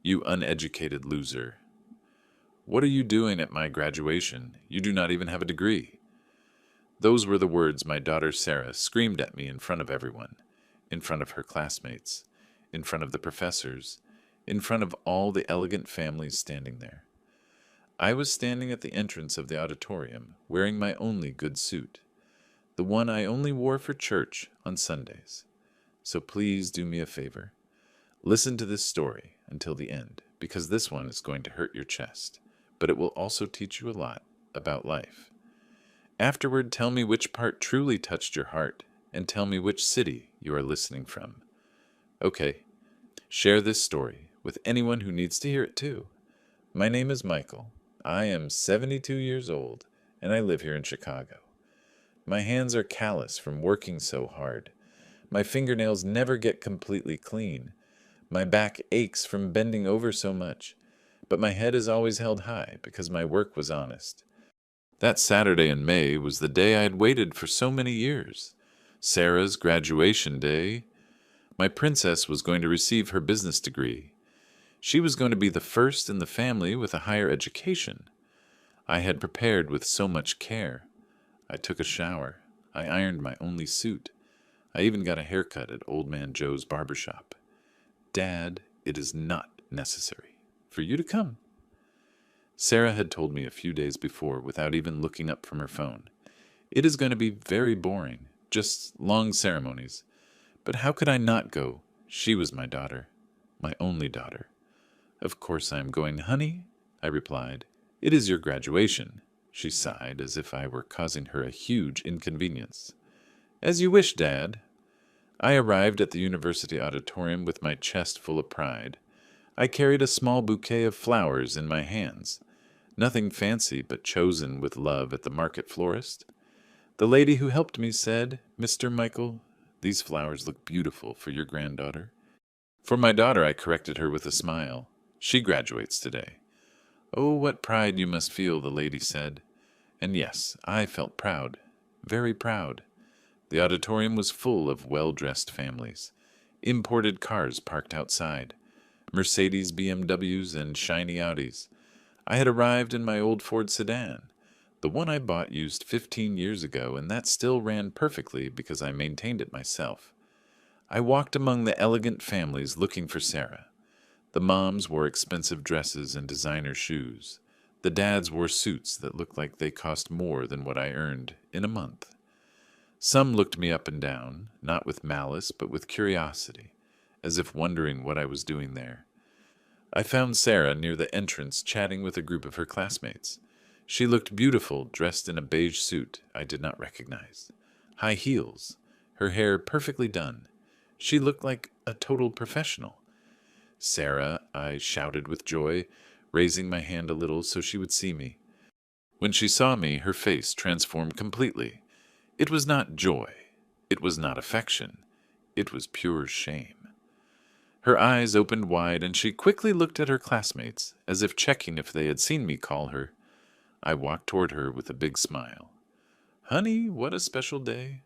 You uneducated loser. What are you doing at my graduation? You do not even have a degree. Those were the words my daughter Sarah screamed at me in front of everyone, in front of her classmates, in front of the professors, in front of all the elegant families standing there. I was standing at the entrance of the auditorium, wearing my only good suit, the one I only wore for church on Sundays. So please do me a favor. Listen to this story until the end, because this one is going to hurt your chest, but it will also teach you a lot about life. Afterward, tell me which part truly touched your heart, and tell me which city you are listening from. Okay, share this story with anyone who needs to hear it too. My name is Michael. I am 72 years old, and I live here in Chicago. My hands are callous from working so hard. My fingernails never get completely clean. My back aches from bending over so much, but my head is always held high because my work was honest. That Saturday in May was the day I had waited for so many years. Sarah's graduation day. My princess was going to receive her business degree. She was going to be the first in the family with a higher education. I had prepared with so much care. I took a shower. I ironed my only suit. I even got a haircut at Old Man Joe's barbershop. Dad, it is not necessary for you to come. Sarah had told me a few days before without even looking up from her phone. It is going to be very boring, just long ceremonies. But how could I not go? She was my daughter, my only daughter. Of course I am going, honey, I replied. It is your graduation. She sighed as if I were causing her a huge inconvenience. As you wish, Dad. I arrived at the university auditorium with my chest full of pride. I carried a small bouquet of flowers in my hands. Nothing fancy, but chosen with love at the market florist. The lady who helped me said, Mr. Michael, these flowers look beautiful for your granddaughter. For my daughter, I corrected her with a smile. She graduates today. Oh, what pride you must feel, the lady said. And yes, I felt proud, very proud. The auditorium was full of well-dressed families. Imported cars parked outside. Mercedes BMWs and shiny Audis. I had arrived in my old Ford sedan. The one I bought used 15 years ago, and that still ran perfectly because I maintained it myself. I walked among the elegant families looking for Sarah. The moms wore expensive dresses and designer shoes. The dads wore suits that looked like they cost more than what I earned in a month. Some looked me up and down, not with malice, but with curiosity, as if wondering what I was doing there. I found Sarah near the entrance chatting with a group of her classmates. She looked beautiful, dressed in a beige suit I did not recognize. High heels, her hair perfectly done. She looked like a total professional. Sarah, I shouted with joy, raising my hand a little so she would see me. When she saw me, her face transformed completely. It was not joy. It was not affection. It was pure shame. Her eyes opened wide, and she quickly looked at her classmates, as if checking if they had seen me call her. I walked toward her with a big smile. Honey, what a special day.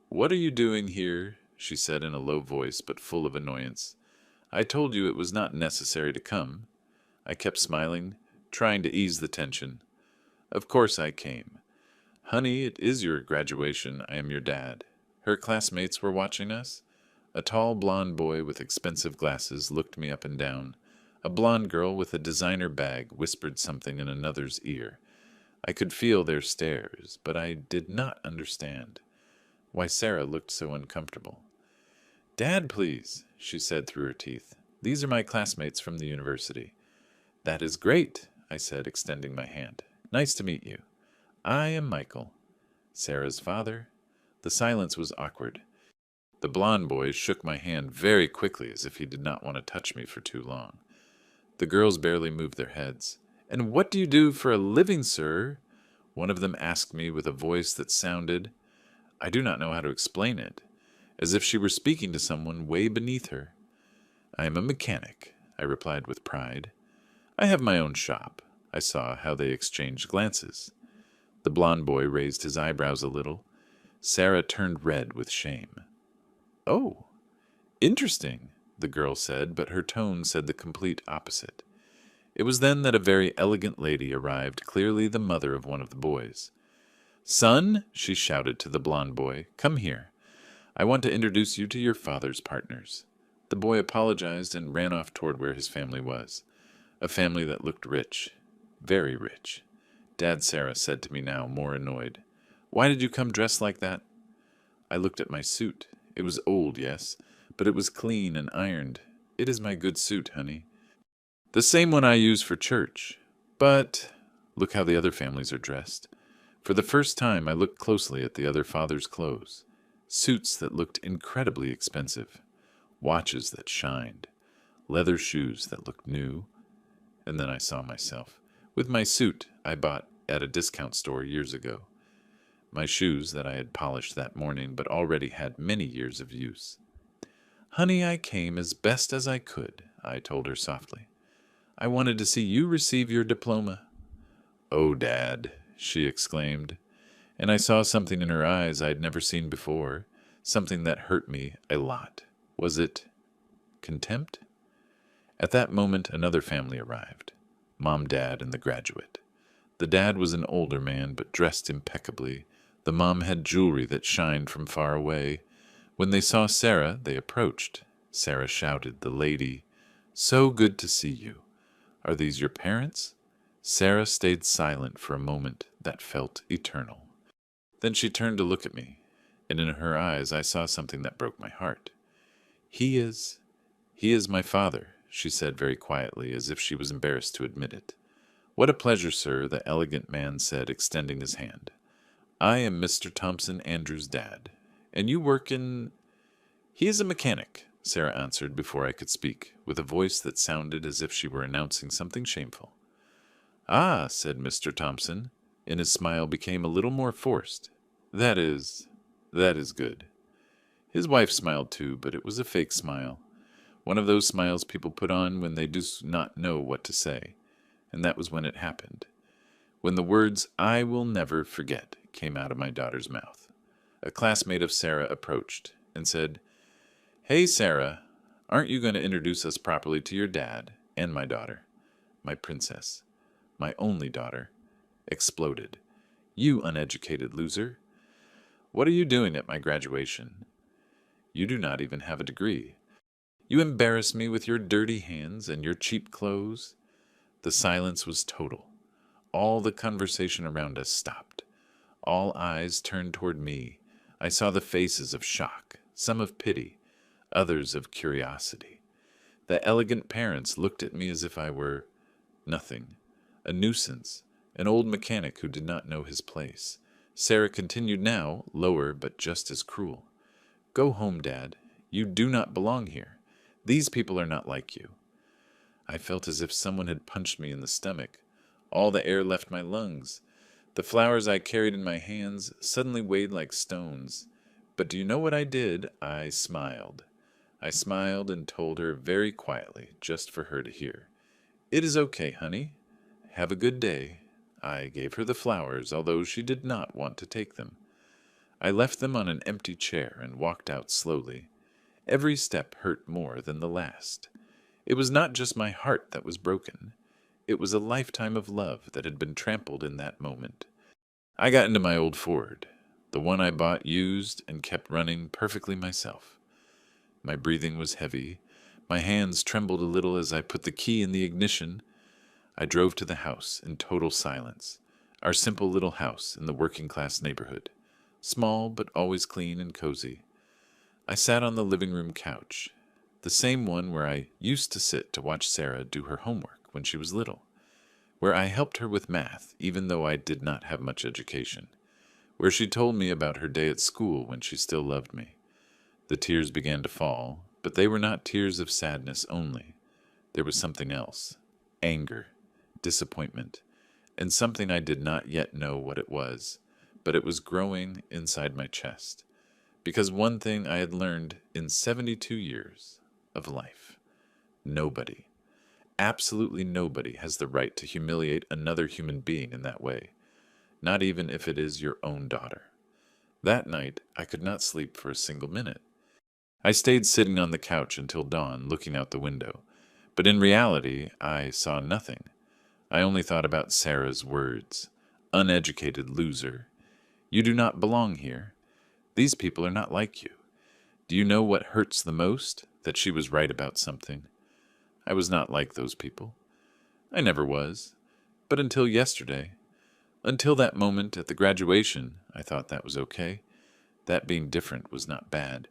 What are you doing here? She said in a low voice, but full of annoyance. I told you it was not necessary to come. I kept smiling, trying to ease the tension. Of course I came. Honey, it is your graduation. I am your dad. Her classmates were watching us. A tall blonde boy with expensive glasses looked me up and down. A blonde girl with a designer bag whispered something in another's ear. I could feel their stares, but I did not understand why Sarah looked so uncomfortable. Dad, please, she said through her teeth. These are my classmates from the university. That is great, I said, extending my hand. Nice to meet you. I am Michael. Sarah's father. The silence was awkward. The blond boy shook my hand very quickly as if he did not want to touch me for too long. The girls barely moved their heads. And what do you do for a living, sir? One of them asked me with a voice that sounded, I do not know how to explain it, as if she were speaking to someone way beneath her. I am a mechanic, I replied with pride. I have my own shop. I saw how they exchanged glances. The blond boy raised his eyebrows a little. Sarah turned red with shame. Oh, interesting, the girl said, but her tone said the complete opposite. It was then that a very elegant lady arrived, clearly the mother of one of the boys. "Son," she shouted to the blond boy, "come here. I want to introduce you to your father's partners." The boy apologized and ran off toward where his family was. A family that looked rich. Very rich. Dad, Sarah said to me now, more annoyed. "Why did you come dressed like that?" I looked at my suit. It was old, yes, but it was clean and ironed. "It is my good suit, honey. The same one I use for church. But look how the other families are dressed." For the first time, I looked closely at the other father's clothes. Suits that looked incredibly expensive. Watches that shined. Leather shoes that looked new. And then I saw myself, with my suit I bought at a discount store years ago. My shoes that I had polished that morning but already had many years of use. "Honey, I came as best as I could," I told her softly. "I wanted to see you receive your diploma." "Oh, Dad," she exclaimed, and I saw something in her eyes I'd never seen before, something that hurt me a lot. Was it contempt? At that moment, another family arrived. Mom, Dad, and the graduate. The dad was an older man, but dressed impeccably. The mom had jewelry that shined from far away. When they saw Sarah, they approached. Sarah shouted, the lady, "So good to see you. Are these your parents?" Sarah stayed silent for a moment that felt eternal. Then she turned to look at me, and in her eyes I saw something that broke my heart. He is my father," she said very quietly, as if she was embarrassed to admit it. "What a pleasure, sir," the elegant man said, extending his hand. "I am Mr. Thompson Andrews' dad. And you work in—" "He is a mechanic," Sarah answered before I could speak, with a voice that sounded as if she were announcing something shameful. "Ah," said Mr. Thompson, and his smile became a little more forced. That is good." His wife smiled too, but it was a fake smile. One of those smiles people put on when they do not know what to say. And that was when it happened. When the words, "I will never forget," came out of my daughter's mouth. A classmate of Sarah approached and said, "Hey, Sarah, aren't you going to introduce us properly to your dad and my daughter?" My princess, my only daughter, exploded. "You uneducated loser. What are you doing at my graduation? You do not even have a degree. You embarrass me with your dirty hands and your cheap clothes." The silence was total. All the conversation around us stopped. All eyes turned toward me. I saw the faces of shock, some of pity, others of curiosity. The elegant parents looked at me as if I were nothing, a nuisance, an old mechanic who did not know his place. Sarah continued now, lower but just as cruel. "Go home, Dad. You do not belong here. These people are not like you." I felt as if someone had punched me in the stomach. All the air left my lungs. The flowers I carried in my hands suddenly weighed like stones. But do you know what I did? I smiled. I smiled and told her very quietly, just for her to hear. "It is okay, honey. Have a good day." I gave her the flowers, although she did not want to take them. I left them on an empty chair and walked out slowly. Every step hurt more than the last. It was not just my heart that was broken. It was a lifetime of love that had been trampled in that moment. I got into my old Ford, the one I bought used and kept running perfectly myself. My breathing was heavy. My hands trembled a little as I put the key in the ignition. I drove to the house in total silence, our simple little house in the working-class neighborhood, small but always clean and cozy. I sat on the living room couch, the same one where I used to sit to watch Sarah do her homework when she was little, where I helped her with math even though I did not have much education, where she told me about her day at school when she still loved me. The tears began to fall, but they were not tears of sadness only. There was something else, anger, disappointment, and something I did not yet know what it was, but it was growing inside my chest. Because one thing I had learned in 72 years of life: nobody, absolutely nobody, has the right to humiliate another human being in that way, not even if it is your own daughter. That night, I could not sleep for a single minute. I stayed sitting on the couch until dawn, looking out the window. But in reality, I saw nothing. I only thought about Sarah's words. Uneducated loser. You do not belong here. These people are not like you. Do you know what hurts the most? That she was right about something. I was not like those people. I never was. But until yesterday, until that moment at the graduation, I thought that was okay. That being different was not bad.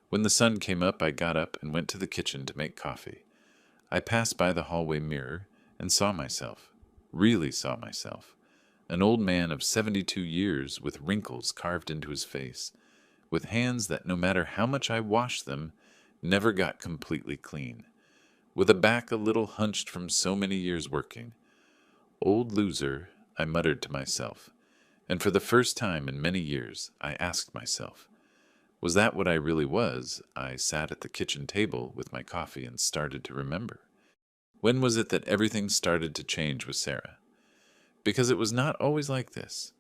When the sun came up, I got up and went to the kitchen to make coffee. I passed by the hallway mirror and saw myself, really saw myself, an old man of 72 years with wrinkles carved into his face, with hands that no matter how much I washed them, never got completely clean, with a back a little hunched from so many years working. Old loser, I muttered to myself, and for the first time in many years I asked myself, was that what I really was? I sat at the kitchen table with my coffee and started to remember. When was it that everything started to change with Sarah? Because it was not always like this.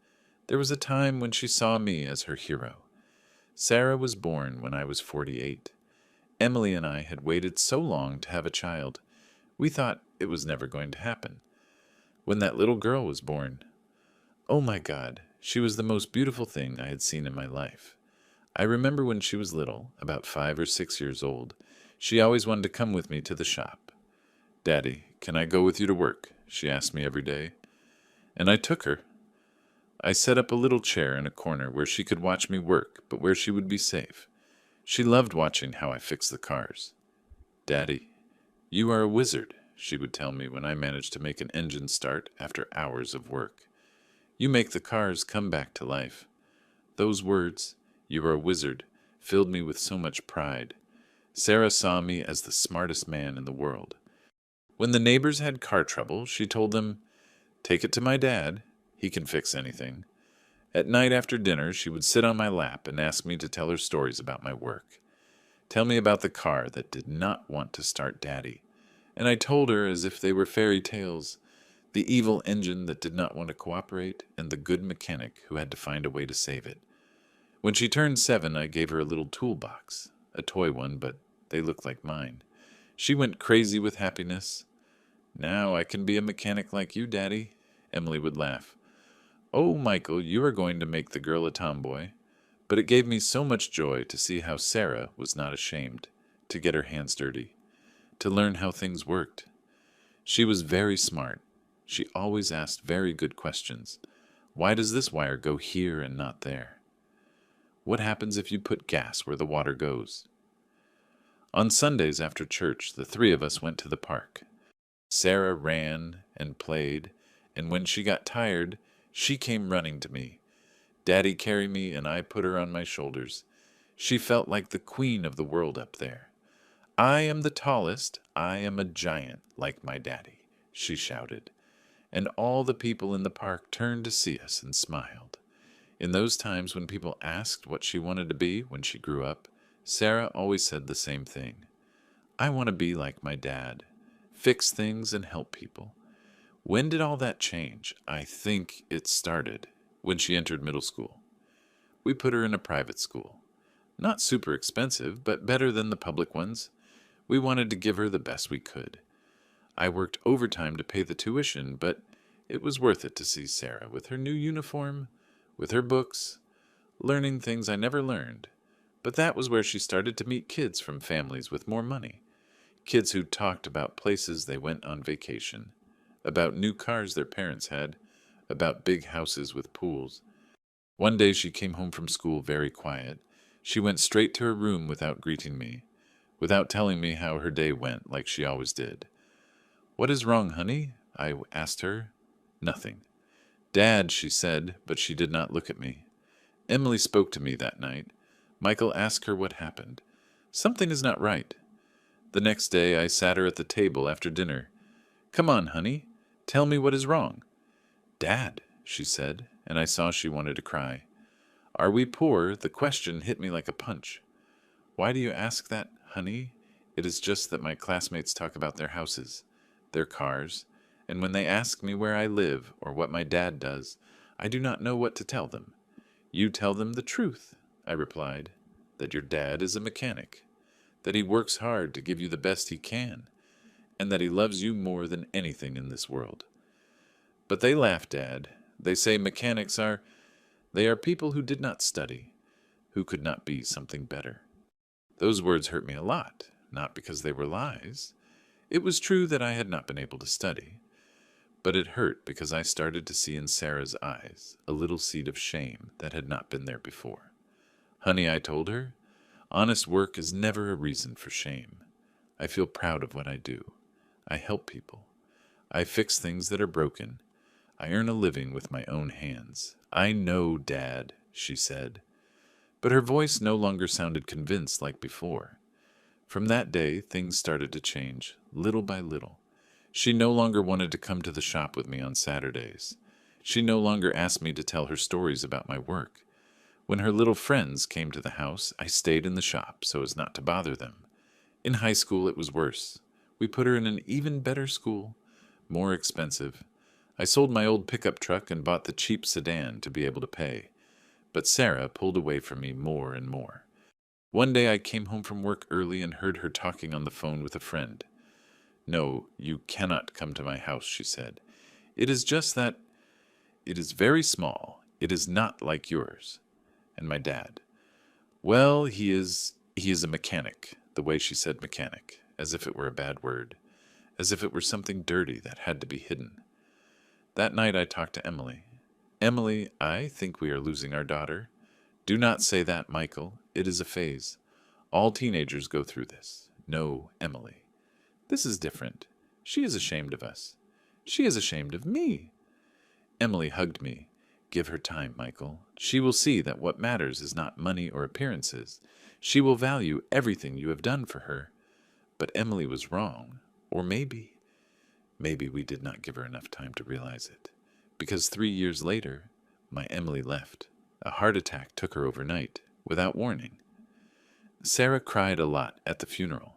There was a time when she saw me as her hero. Sarah was born when I was 48. Emily and I had waited so long to have a child. We thought it was never going to happen. When that little girl was born, oh my God, she was the most beautiful thing I had seen in my life. I remember when she was little, about 5 or 6 years old, she always wanted to come with me to the shop. "Daddy, can I go with you to work?" she asked me every day. And I took her. I set up a little chair in a corner where she could watch me work, but where she would be safe. She loved watching how I fixed the cars. "Daddy, you are a wizard," she would tell me when I managed to make an engine start after hours of work. "You make the cars come back to life." Those words, "You are a wizard," filled me with so much pride. Sarah saw me as the smartest man in the world. When the neighbors had car trouble, she told them, "Take it to my dad. He can fix anything." At night after dinner, she would sit on my lap and ask me to tell her stories about my work. Tell me about the car that did not want to start Daddy. And I told her as if they were fairy tales, the evil engine that did not want to cooperate, and the good mechanic who had to find a way to save it. When she turned 7, I gave her a little toolbox, a toy one, but they looked like mine. She went crazy with happiness. "Now I can be a mechanic like you, Daddy," Emily would laugh. "Oh, Michael, you are going to make the girl a tomboy." But it gave me so much joy to see how Sarah was not ashamed to get her hands dirty, to learn how things worked. She was very smart. She always asked very good questions. Why does this wire go here and not there? What happens if you put gas where the water goes? On Sundays after church, the 3 of us went to the park. Sarah ran and played, and when she got tired, she came running to me. Daddy carried me, and I put her on my shoulders. She felt like the queen of the world up there. "I am the tallest. I am a giant, like my daddy," she shouted. And all the people in the park turned to see us and smiled. In those times when people asked what she wanted to be when she grew up, Sarah always said the same thing. "I want to be like my dad, fix things and help people." When did all that change? I think it started when she entered middle school. We put her in a private school. Not super expensive, but better than the public ones. We wanted to give her the best we could. I worked overtime to pay the tuition, but it was worth it to see Sarah with her new uniform, with her books, learning things I never learned. But that was where she started to meet kids from families with more money. Kids who talked about places they went on vacation, about new cars their parents had, about big houses with pools. One day she came home from school very quiet. She went straight to her room without greeting me, without telling me how her day went like she always did. "What is wrong, honey?" I asked her. "Nothing." "Dad," she said, but she did not look at me. Emily spoke to me that night. Michael asked her what happened. "Something is not right." The next day I sat her at the table after dinner. "Come on, honey. Tell me what is wrong." "Dad," she said, and I saw she wanted to cry. "Are we poor?" The question hit me like a punch. "Why do you ask that, honey?" It is just that my classmates talk about their houses, their cars, and when they ask me where I live or what my dad does, I do not know what to tell them. "You tell them the truth," I replied. that your dad is a mechanic, that he works hard to give you the best he can, and that he loves you more than anything in this world. But they laugh, Dad. They say they are people who did not study, who could not be something better. Those words hurt me a lot, not because they were lies. It was true that I had not been able to study, but it hurt because I started to see in Sarah's eyes a little seed of shame that had not been there before. Honey, I told her, honest work is never a reason for shame. I feel proud of what I do. I help people. I fix things that are broken. I earn a living with my own hands. I know, Dad, she said. But her voice no longer sounded convinced like before. From that day, things started to change, little by little. She no longer wanted to come to the shop with me on Saturdays. She no longer asked me to tell her stories about my work. When her little friends came to the house, I stayed in the shop so as not to bother them. In high school, it was worse. We put her in an even better school, more expensive. I sold my old pickup truck and bought the cheap sedan to be able to pay. But Sarah pulled away from me more and more. One day I came home from work early and heard her talking on the phone with a friend. No, you cannot come to my house, she said. It is just that it is very small. It is not like yours. And my dad. Well, he is a mechanic, the way she said mechanic, as if it were a bad word, as if it were something dirty that had to be hidden. That night I talked to Emily. Emily, I think we are losing our daughter. Do not say that, Michael. It is a phase. All teenagers go through this. No, Emily. This is different. She is ashamed of us. She is ashamed of me. Emily hugged me. Give her time, Michael. She will see that what matters is not money or appearances. She will value everything you have done for her. But Emily was wrong. Or maybe we did not give her enough time to realize it. Because 3 years later, my Emily left. A heart attack took her overnight, without warning. Sarah cried a lot at the funeral.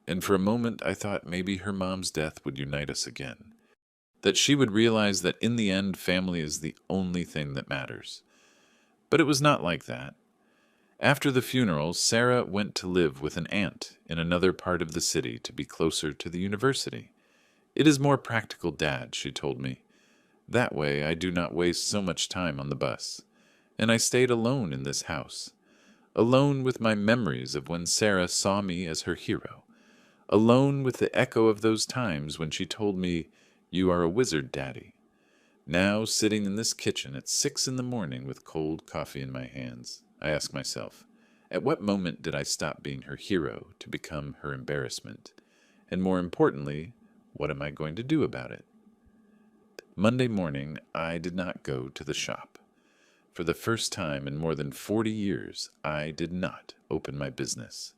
And for a moment I thought maybe her mom's death would unite us again. That she would realize that in the end, family is the only thing that matters. But it was not like that. After the funeral, Sarah went to live with an aunt in another part of the city to be closer to the university. It is more practical, Dad, she told me. That way I do not waste so much time on the bus. And I stayed alone in this house. Alone with my memories of when Sarah saw me as her hero. Alone with the echo of those times when she told me, "You are a wizard, Daddy." Now, sitting in this kitchen at 6 a.m. with cold coffee in my hands, I ask myself, at what moment did I stop being her hero to become her embarrassment? And more importantly, what am I going to do about it? Monday morning, I did not go to the shop. For the first time in more than 40 years, I did not open my business.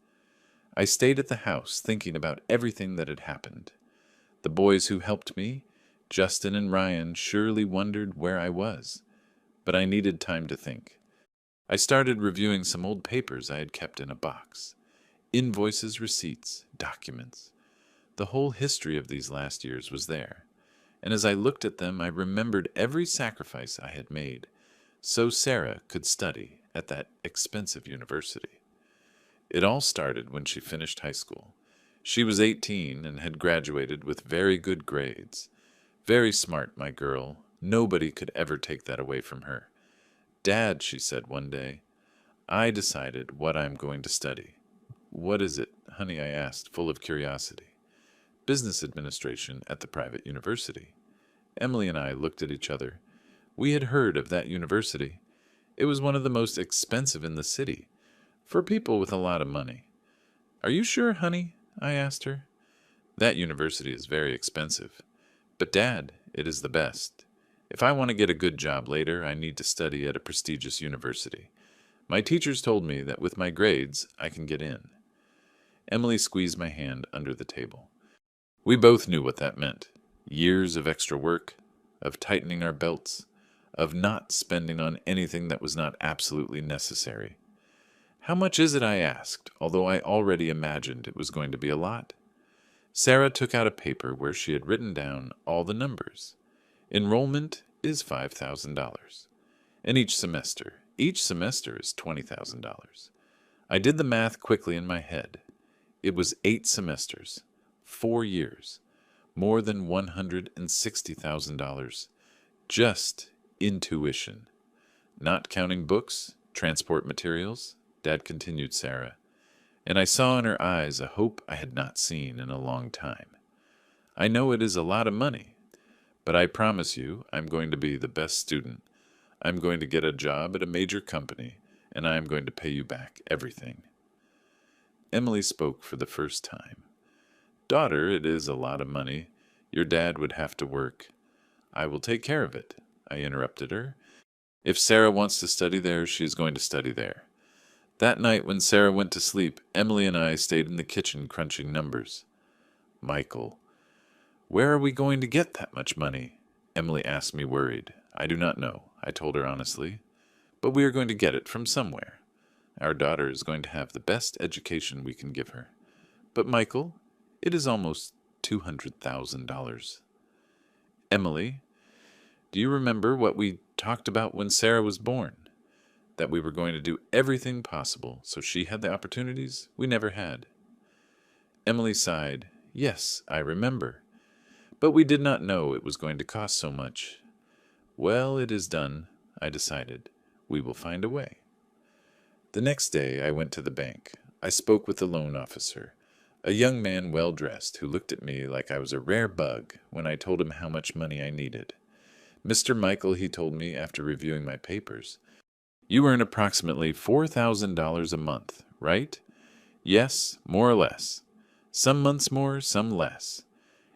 I stayed at the house thinking about everything that had happened. The boys who helped me, Justin and Ryan, surely wondered where I was, but I needed time to think. I started reviewing some old papers I had kept in a box. Invoices, receipts, documents. The whole history of these last years was there, and as I looked at them, I remembered every sacrifice I had made, so Sarah could study at that expensive university. It all started when she finished high school. She was 18 and had graduated with very good grades. Very smart, my girl. Nobody could ever take that away from her. Dad, she said one day, I decided what I'm going to study. What is it, honey? I asked, full of curiosity. Business administration at the private university. Emily and I looked at each other. We had heard of that university. It was one of the most expensive in the city, for people with a lot of money. Are you sure, honey? I asked her. That university is very expensive. But Dad, it is the best. If I want to get a good job later, I need to study at a prestigious university. My teachers told me that with my grades, I can get in. Emily squeezed my hand under the table. We both knew what that meant. Years of extra work, of tightening our belts, of not spending on anything that was not absolutely necessary. How much is it? I asked, although I already imagined it was going to be a lot. Sarah took out a paper where she had written down all the numbers. Enrollment is $5,000. And each semester is $20,000. I did the math quickly in my head. It was 8 semesters, 4 years, more than $160,000, just in tuition, not counting books, transport materials, Dad continued Sarah, and I saw in her eyes a hope I had not seen in a long time. I know it is a lot of money, but I promise you I'm going to be the best student. I'm going to get a job at a major company, and I am going to pay you back everything. Emily spoke for the first time. Daughter, it is a lot of money. Your dad would have to work. I will take care of it, I interrupted her. If Sarah wants to study there, she is going to study there. That night when Sarah went to sleep, Emily and I stayed in the kitchen crunching numbers. Michael, where are we going to get that much money? Emily asked me worried. I do not know, I told her honestly. But we are going to get it from somewhere. Our daughter is going to have the best education we can give her. But Michael, it is almost $200,000. Emily, do you remember what we talked about when Sarah was born? That we were going to do everything possible so she had the opportunities we never had. Emily sighed. Yes, I remember. But we did not know it was going to cost so much. Well, it is done, I decided. We will find a way. The next day I went to the bank. I spoke with the loan officer, a young man well dressed who looked at me like I was a rare bug when I told him how much money I needed. Mr. Michael, he told me after reviewing my papers, you earn approximately $4,000 a month, right? Yes, more or less. Some months more, some less.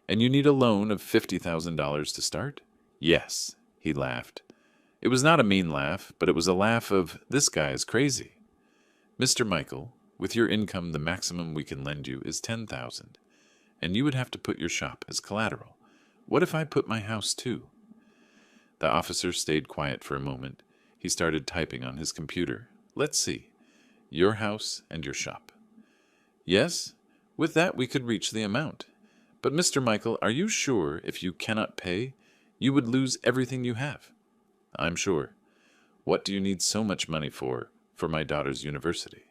And you need a loan of $50,000 to start? Yes, he laughed. It was not a mean laugh, but it was a laugh of, this guy is crazy. Mr. Michael, with your income, the maximum we can lend you is $10,000, and you would have to put your shop as collateral. What if I put my house too? The officer stayed quiet for a moment. He started typing on his computer. Let's see. Your house and your shop. Yes, with that we could reach the amount. But Mr. Michael, are you sure if you cannot pay, you would lose everything you have? I'm sure. What do you need so much money for my daughter's university?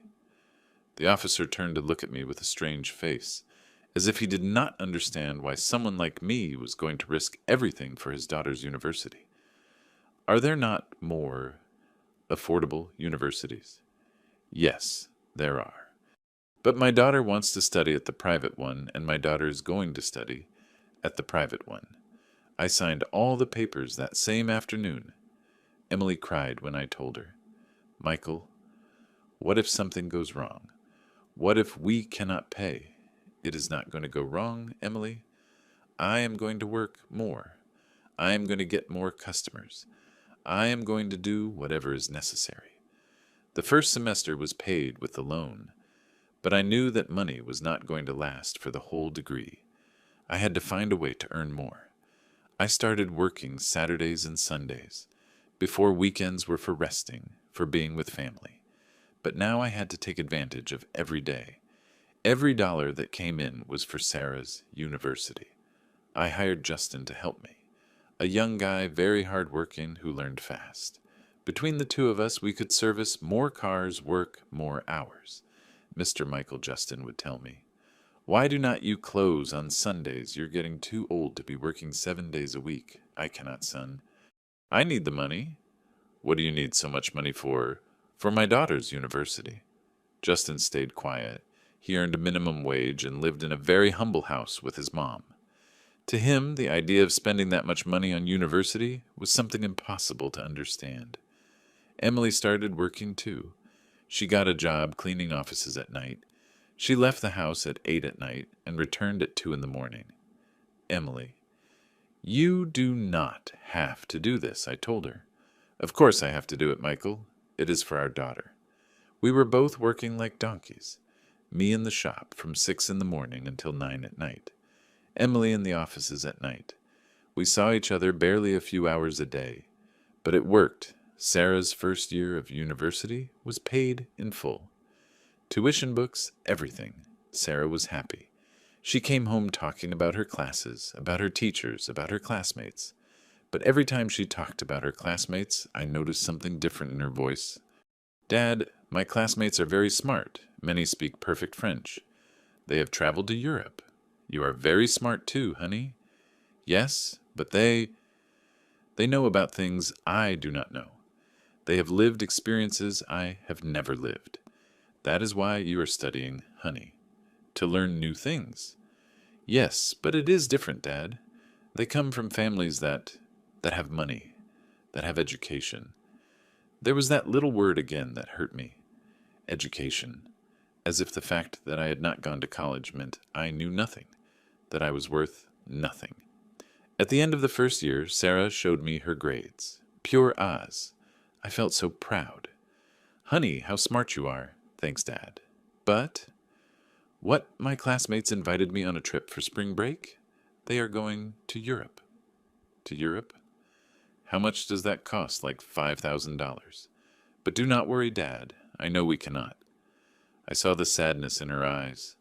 The officer turned to look at me with a strange face, as if he did not understand why someone like me was going to risk everything for his daughter's university. Are there not more affordable universities? Yes, there are. But my daughter wants to study at the private one, and my daughter is going to study at the private one. I signed all the papers that same afternoon. Emily cried when I told her. Michael, what if something goes wrong? What if we cannot pay? It is not going to go wrong, Emily. I am going to work more. I am going to get more customers. I am going to do whatever is necessary. The first semester was paid with the loan, but I knew that money was not going to last for the whole degree. I had to find a way to earn more. I started working Saturdays and Sundays. Before, weekends were for resting, for being with family. But now I had to take advantage of every day. Every dollar that came in was for Sarah's university. I hired Justin to help me, a young guy very hard-working who learned fast. Between the two of us, we could service more cars, work more hours. Mr. Michael Justin would tell me, why do not you close on Sundays? You're getting too old to be working 7 days a week. I cannot, son. I need the money. What do you need so much money for? For my daughter's university. Justin stayed quiet. He earned a minimum wage and lived in a very humble house with his mom. To him, the idea of spending that much money on university was something impossible to understand. Emily started working too. She got a job cleaning offices at night. She left the house at 8 at night and returned at 2 in the morning. Emily, you do not have to do this, I told her. Of course I have to do it, Michael. It is for our daughter. We were both working like donkeys. Me in the shop from 6 in the morning until 9 at night. Emily in the offices at night. We saw each other barely a few hours a day. But it worked. Sarah's first year of university was paid in full. Tuition, books, everything. Sarah was happy. She came home talking about her classes, about her teachers, about her classmates. But every time she talked about her classmates, I noticed something different in her voice. Dad, My classmates are very smart. Many speak perfect French. They have traveled to Europe. You are very smart too, honey. Yes, but they know about things I do not know. They have lived experiences I have never lived. That is why you are studying, honey. To learn new things. Yes, but it is different, Dad. They come from families that have money, that have education. There was that little word again that hurt me. Education. As if the fact that I had not gone to college meant I knew nothing, that I was worth nothing. At the end of the first year, Sarah showed me her grades. Pure Oz. I felt so proud. Honey, how smart you are. Thanks, Dad. But what my classmates invited me on a trip for spring break? They are going to Europe. To Europe? How much does that cost? Like $5,000. But do not worry, Dad. I know we cannot. I saw the sadness in her eyes.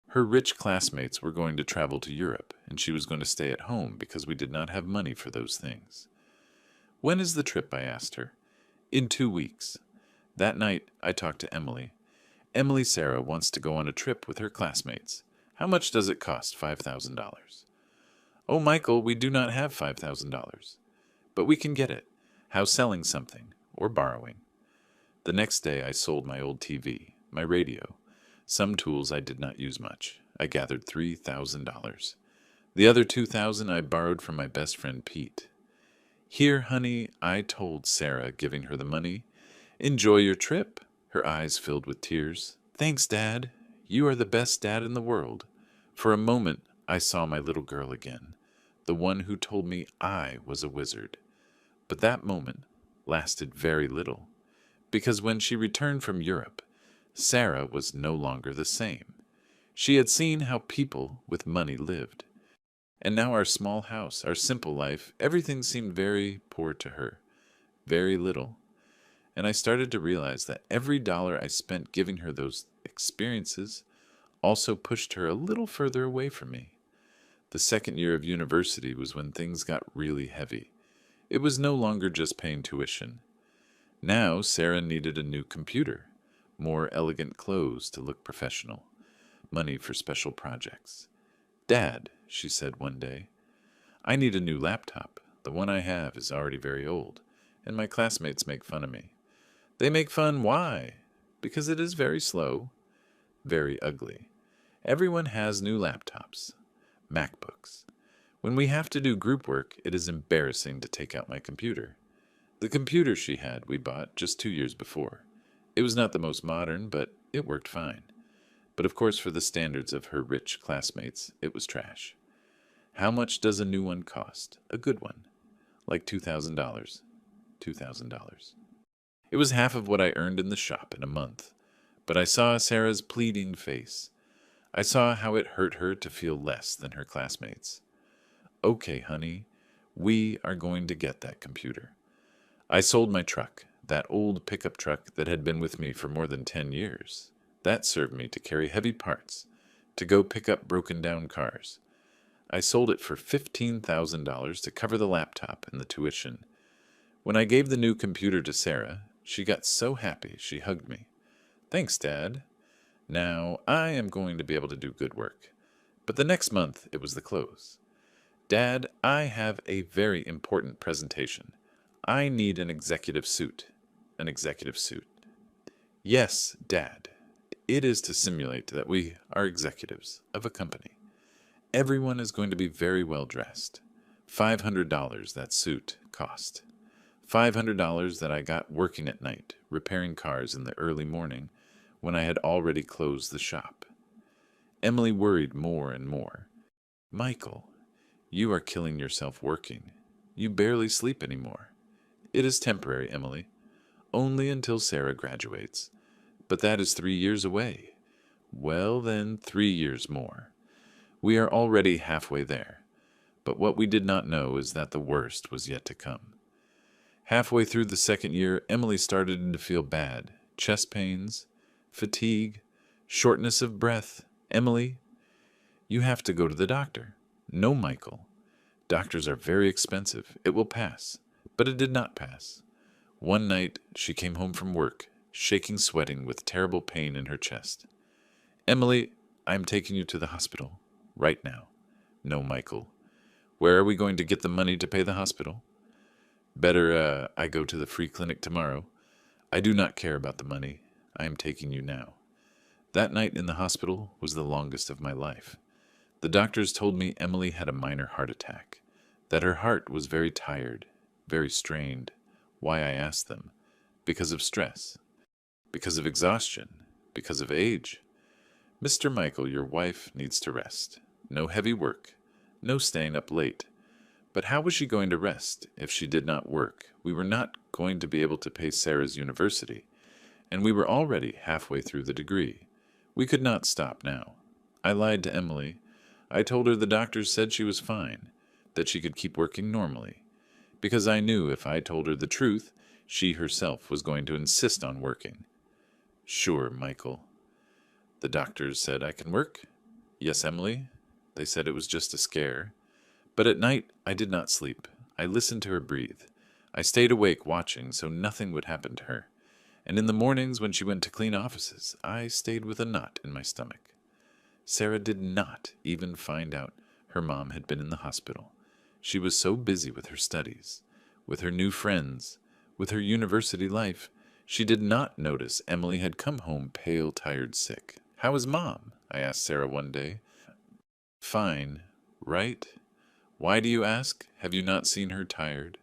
Her rich classmates were going to travel to Europe, and she was going to stay at home because we did not have money for those things. When is the trip? I asked her. In 2 weeks. That night, I talked to Emily. Emily Sarah wants to go on a trip with her classmates. How much does it cost? $5,000. Oh, Michael, we do not have $5,000. But we can get it. How selling something, or borrowing. The next day I sold my old TV, my radio, some tools I did not use much. I gathered $3,000. The other $2,000 I borrowed from my best friend Pete. Here, honey, I told Sarah, giving her the money. Enjoy your trip. Her eyes filled with tears. Thanks, Dad. You are the best dad in the world. For a moment, I saw my little girl again, the one who told me I was a wizard. But that moment lasted very little, because when she returned from Europe, Sarah was no longer the same. She had seen how people with money lived. And now our small house, our simple life, everything seemed very poor to her, very little. And I started to realize that every dollar I spent giving her those experiences also pushed her a little further away from me. The second year of university was when things got really heavy. It was no longer just paying tuition. Now Sarah needed a new computer, more elegant clothes to look professional, money for special projects. Dad, she said one day, I need a new laptop. The one I have is already very old, and my classmates make fun of me. They make fun, why? Because it is very slow, very ugly. Everyone has new laptops, MacBooks. When we have to do group work, it is embarrassing to take out my computer. The computer she had, we bought just 2 years before. It was not the most modern, but it worked fine. But of course, for the standards of her rich classmates, it was trash. How much does a new one cost? A good one. Like $2,000. $2,000. It was half of what I earned in the shop in a month. But I saw Sarah's pleading face. I saw how it hurt her to feel less than her classmates. Okay, honey, we are going to get that computer. I sold my truck, that old pickup truck that had been with me for more than 10 years. That served me to carry heavy parts, to go pick up broken down cars. I sold it for $15,000 to cover the laptop and the tuition. When I gave the new computer to Sarah, she got so happy she hugged me. Thanks, Dad. Now I am going to be able to do good work. But the next month it was the close. Dad, I have a very important presentation. I need an executive suit. An executive suit. Yes, Dad. It is to simulate that we are executives of a company. Everyone is going to be very well dressed. $500 that suit cost. $500 that I got working at night, repairing cars in the early morning when I had already closed the shop. Emily worried more and more. Michael, you are killing yourself working. You barely sleep anymore. It is temporary, Emily. Only until Sarah graduates. But that is 3 years away. Well, then, 3 years more. We are already halfway there. But what we did not know is that the worst was yet to come. Halfway through the second year, Emily started to feel bad. Chest pains, fatigue, shortness of breath. Emily, you have to go to the doctor. No, Michael. Doctors are very expensive. It will pass. But it did not pass. One night, she came home from work, shaking, sweating, with terrible pain in her chest. Emily, I am taking you to the hospital. Right now. No, Michael. Where are we going to get the money to pay the hospital? Better, I go to the free clinic tomorrow. I do not care about the money. I am taking you now. That night in the hospital was the longest of my life. The doctors told me Emily had a minor heart attack, that her heart was very tired, very strained. Why, I asked them. Because of stress. Because of exhaustion. Because of age. Mr. Michael, your wife needs to rest. No heavy work. No staying up late. But how was she going to rest if she did not work? We were not going to be able to pay Sarah's university, and we were already halfway through the degree. We could not stop now. I lied to Emily. I told her the doctors said she was fine, that she could keep working normally, because I knew if I told her the truth, she herself was going to insist on working. Sure, Michael. The doctors said I can work? Yes, Emily. They said it was just a scare. But at night, I did not sleep. I listened to her breathe. I stayed awake watching so nothing would happen to her. And in the mornings when she went to clean offices, I stayed with a knot in my stomach. Sarah did not even find out her mom had been in the hospital. She was so busy with her studies, with her new friends, with her university life, she did not notice Emily had come home pale, tired, sick. How is Mom? I asked Sarah one day. Fine, right? Why do you ask? Have you not seen her tired?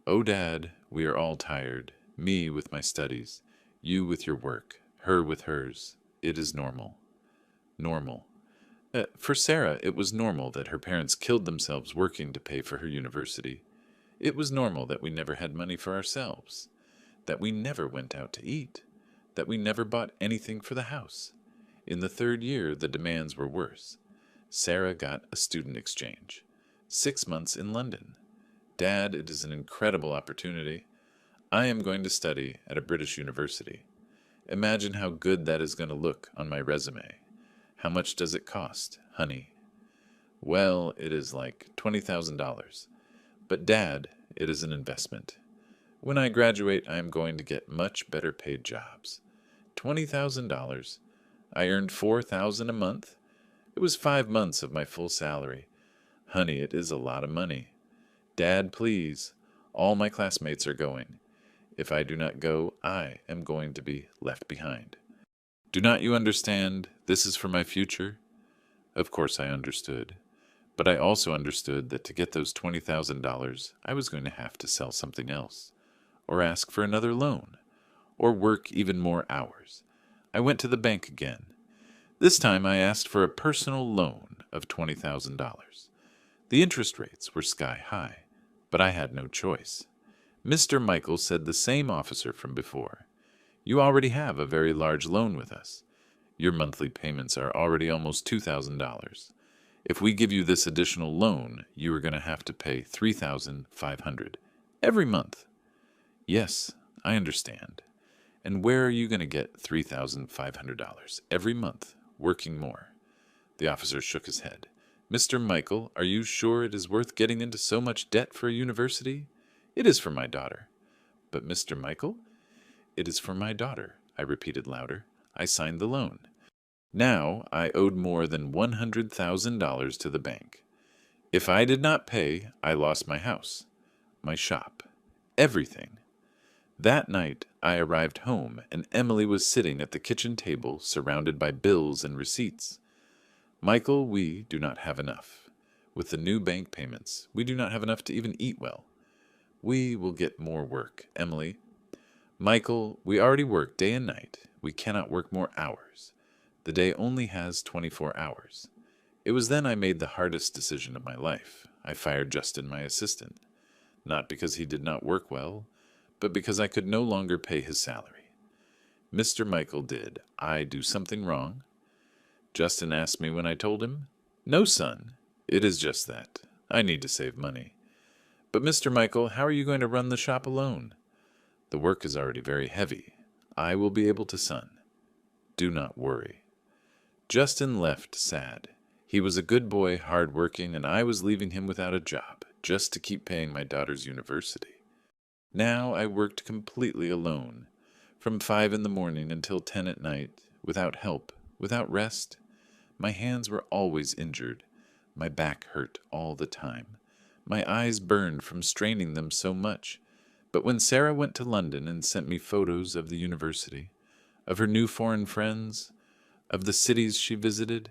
Oh, Dad, we are all tired. Me with my studies, you with your work, her with hers. It is normal. Normal. For Sarah, it was normal that her parents killed themselves working to pay for her university. It was normal that we never had money for ourselves, that we never went out to eat, that we never bought anything for the house. In the third year, the demands were worse. Sarah got a student exchange. 6 months in London. Dad, it is an incredible opportunity. I am going to study at a British university. Imagine how good that is going to look on my resume. How much does it cost, honey? Well, it is like $20,000. But Dad, it is an investment. When I graduate, I am going to get much better paid jobs. $20,000. I earned $4,000 a month. It was 5 months of my full salary. Honey, it is a lot of money. Dad, please. All my classmates are going. If I do not go, I am going to be left behind. Do not you understand? This is for my future? Of course I understood. But I also understood that to get those $20,000, I was going to have to sell something else, or ask for another loan, or work even more hours. I went to the bank again. This time I asked for a personal loan of $20,000. The interest rates were sky high, but I had no choice. Mr. Michael said the same officer from before. You already have a very large loan with us. Your monthly payments are already almost $2,000. If we give you this additional loan, you are going to have to pay $3,500 every month. Yes, I understand. And where are you going to get $3,500 every month, working more? The officer shook his head. Mr. Michael, are you sure it is worth getting into so much debt for a university? It is for my daughter. But Mr. Michael? It is for my daughter, I repeated louder. I signed the loan. Now I owed more than $100,000 to the bank. If I did not pay, I lost my house, my shop, everything. That night I arrived home, and Emily was sitting at the kitchen table surrounded by bills and receipts. Michael, we do not have enough. With the new bank payments, we do not have enough to even eat well. We will get more work, Emily. Michael, we already work day and night. We cannot work more hours. The day only has 24 hours. It was then I made the hardest decision of my life. I fired Justin, my assistant. Not because he did not work well, but because I could no longer pay his salary. Mr. Michael, did I do something wrong? Justin asked me when I told him. No, son. It is just that. I need to save money. But Mr. Michael, how are you going to run the shop alone? The work is already very heavy. I will be able to, son. Do not worry. Justin left sad. He was a good boy, hard-working, and I was leaving him without a job, just to keep paying my daughter's university. Now I worked completely alone. From 5 in the morning until 10 at night, without help, without rest. My hands were always injured. My back hurt all the time. My eyes burned from straining them so much. But when Sarah went to London and sent me photos of the university, of her new foreign friends, of the cities she visited,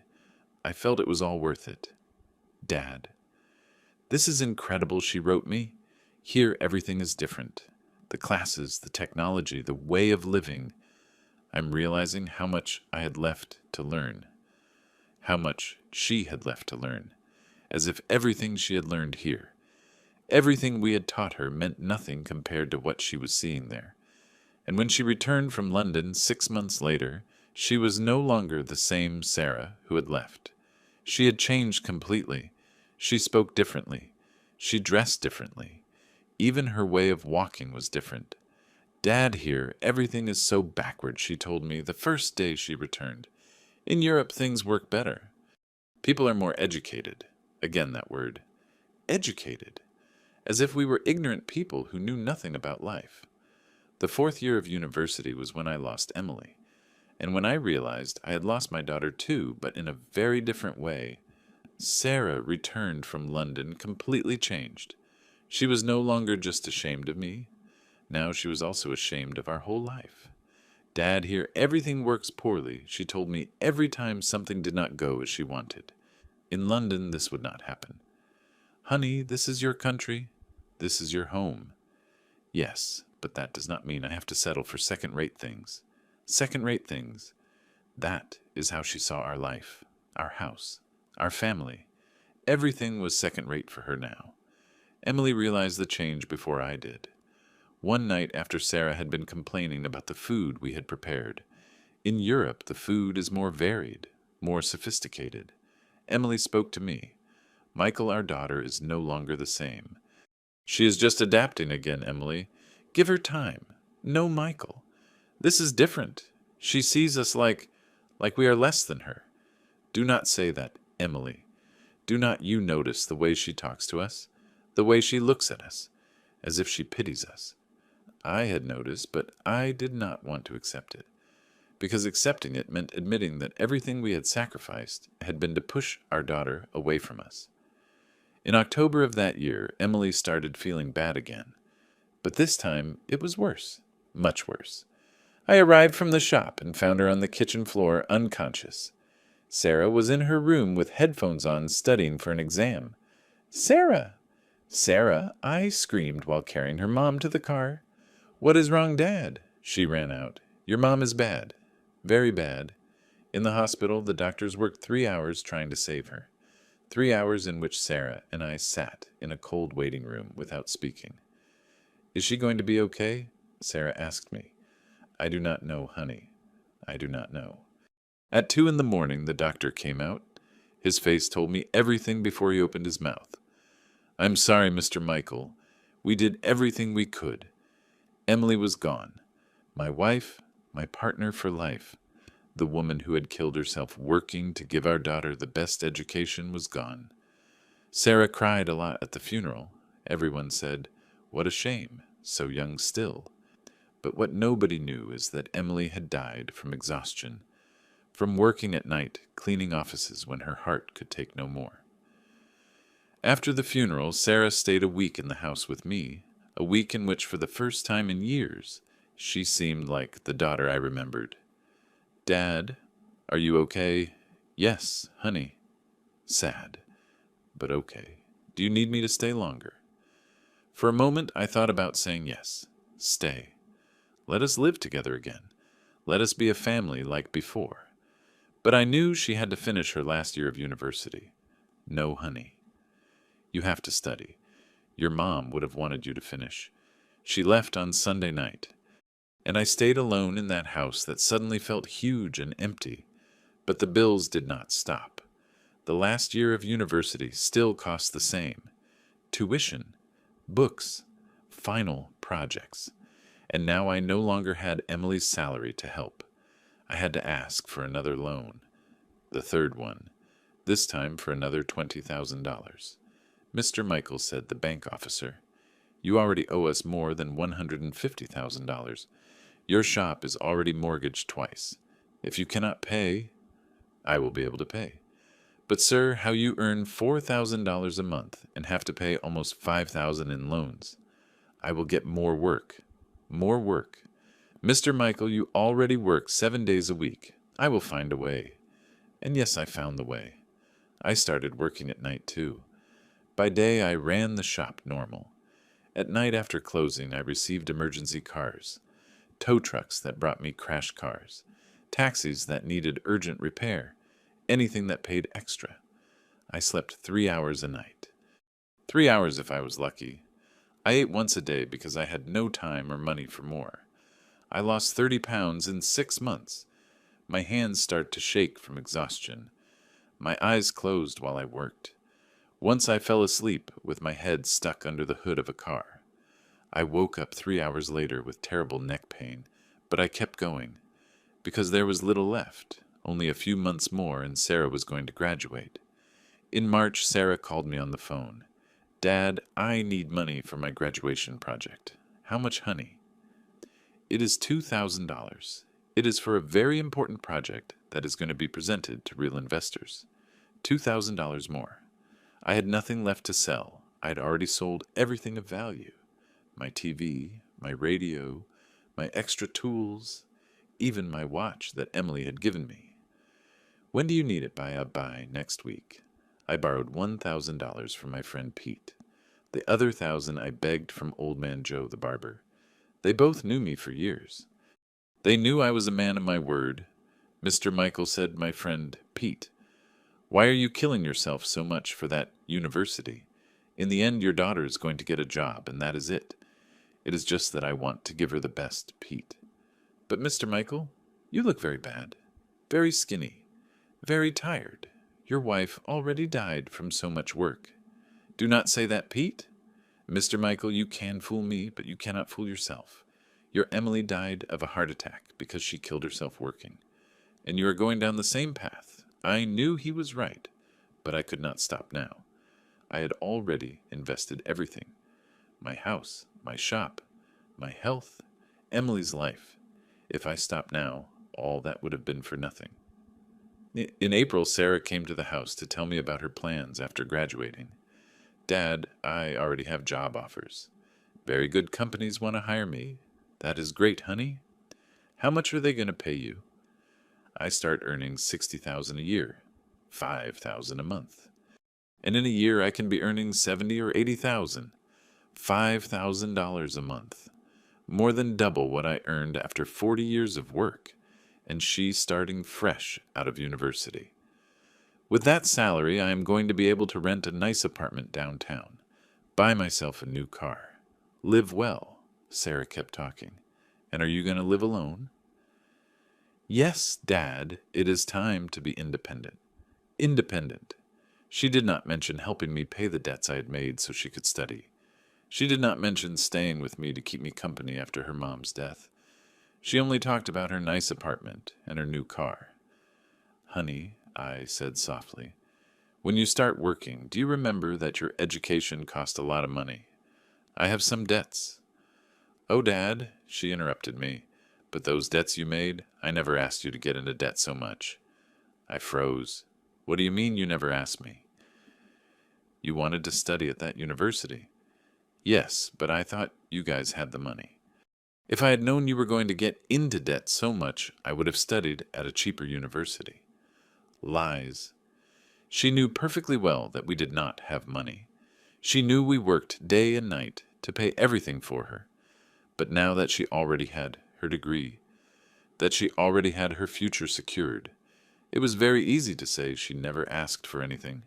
I felt it was all worth it. Dad. This is incredible, she wrote me. Here everything is different. The classes, the technology, the way of living. I'm realizing how much I had left to learn. How much she had left to learn. As if everything she had learned here, everything we had taught her, meant nothing compared to what she was seeing there. And when she returned from London 6 months later, she was no longer the same Sarah who had left. She had changed completely. She spoke differently. She dressed differently. Even her way of walking was different. Dad, here, everything is so backward, she told me the first day she returned. In Europe, things work better. People are more educated. Again, that word. Educated. As if we were ignorant people who knew nothing about life. The 4th year of university was when I lost Emily. And when I realized I had lost my daughter too, but in a very different way, Sarah returned from London completely changed. She was no longer just ashamed of me. Now she was also ashamed of our whole life. Dad, here everything works poorly, she told me every time something did not go as she wanted. In London, this would not happen. Honey, this is your country. This is your home. Yes, but that does not mean I have to settle for second-rate things. Second-rate things. That is how she saw our life, our house, our family. Everything was second-rate for her now. Emily realized the change before I did. One night after Sarah had been complaining about the food we had prepared. In Europe, the food is more varied, more sophisticated. Emily spoke to me. Michael, our daughter, is no longer the same. She is just adapting again, Emily. Give her time. No, Michael. This is different. She sees us like we are less than her. Do not say that, Emily. Do not you notice the way she talks to us, the way she looks at us, as if she pities us. I had noticed, but I did not want to accept it, because accepting it meant admitting that everything we had sacrificed had been to push our daughter away from us. In October of that year, Emily started feeling bad again. But this time, it was worse, much worse. I arrived from the shop and found her on the kitchen floor, unconscious. Sarah was in her room with headphones on, studying for an exam. Sarah! Sarah! I screamed while carrying her mom to the car. What is wrong, Dad? She ran out. Your mom is bad. Very bad. In the hospital, the doctors worked 3 hours trying to save her. 3 hours in which Sarah and I sat in a cold waiting room without speaking. Is she going to be okay? Sarah asked me. I do not know, honey. I do not know. At 2 in the morning, the doctor came out. His face told me everything before he opened his mouth. I'm sorry, Mr. Michael. We did everything we could. Emily was gone. My wife, my partner for life, the woman who had killed herself working to give our daughter the best education, was gone. Sarah cried a lot at the funeral. Everyone said, what a shame, so young still. But what nobody knew is that Emily had died from exhaustion, from working at night, cleaning offices when her heart could take no more. After the funeral, Sarah stayed a week in the house with me, a week in which for the first time in years, she seemed like the daughter I remembered. Dad, are you okay? Yes, honey. Sad, but okay. Do you need me to stay longer? For a moment, I thought about saying yes. Stay. Let us live together again. Let us be a family like before. But I knew she had to finish her last year of university. No, honey. You have to study. Your mom would have wanted you to finish. She left on Sunday night. And I stayed alone in that house that suddenly felt huge and empty. But the bills did not stop. The last year of university still cost the same. Tuition, books, final projects. And now I no longer had Emily's salary to help. I had to ask for another loan. The third one. This time for another $20,000. Mr. Michael, said the bank officer, you already owe us more than $150,000. Your shop is already mortgaged twice. If you cannot pay, I will be able to pay. But, sir, how you earn $4,000 a month and have to pay almost $5,000 in loans. I will get more work. More work. Mr. Michael, you already work 7 days a week. I will find a way. And yes, I found the way. I started working at night, too. By day, I ran the shop normal. At night after closing, I received emergency cars, tow trucks that brought me crash cars, taxis that needed urgent repair, anything that paid extra. I slept 3 hours a night. 3 hours if I was lucky. I ate once a day because I had no time or money for more. I lost 30 pounds in 6 months. My hands started to shake from exhaustion. My eyes closed while I worked. Once I fell asleep with my head stuck under the hood of a car. I woke up 3 hours later with terrible neck pain, but I kept going, because there was little left, only a few months more and Sarah was going to graduate. In March, Sarah called me on the phone. Dad, I need money for my graduation project. How much, honey? It is $2,000. It is for a very important project that is going to be presented to real investors. $2,000 more. I had nothing left to sell. I had already sold everything of value. My TV, my radio, my extra tools, even my watch that Emily had given me. When do you need it by next week? I borrowed $1,000 from my friend Pete. The other 1,000 I begged from old man Joe the barber. They both knew me for years. They knew I was a man of my word. Mr. Michael said, my friend Pete, why are you killing yourself so much for that university? In the end, your daughter is going to get a job, and that is it. It is just that I want to give her the best, Pete. But, Mr. Michael, you look very bad, very skinny, very tired. Your wife already died from so much work. Do not say that, Pete. Mr. Michael, you can fool me, but you cannot fool yourself. Your Emily died of a heart attack because she killed herself working. And you are going down the same path. I knew he was right, but I could not stop now. I had already invested everything. My house, my shop, my health, Emily's life. If I stopped now, all that would have been for nothing. In April, Sarah came to the house to tell me about her plans after graduating. Dad, I already have job offers. Very good companies want to hire me. That is great, honey. How much are they going to pay you? I start earning $60,000 a year, $5,000 a month. And in a year I can be earning $70,000 or $80,000, $5,000 a month. More than double what I earned after 40 years of work, and she starting fresh out of university. With that salary, I am going to be able to rent a nice apartment downtown, buy myself a new car, live well. Sarah kept talking. And are you going to live alone? Yes, Dad, it is time to be independent. Independent. She did not mention helping me pay the debts I had made so she could study. She did not mention staying with me to keep me company after her mom's death. She only talked about her nice apartment and her new car. Honey, I said softly, when you start working, do you remember that your education cost a lot of money? I have some debts. Oh, Dad, she interrupted me, but those debts you made, I never asked you to get into debt so much. I froze. What do you mean you never asked me? You wanted to study at that university. Yes, but I thought you guys had the money. If I had known you were going to get into debt so much, I would have studied at a cheaper university. Lies. She knew perfectly well that we did not have money. She knew we worked day and night to pay everything for her. But now that she already had her degree, that she already had her future secured, it was very easy to say she never asked for anything.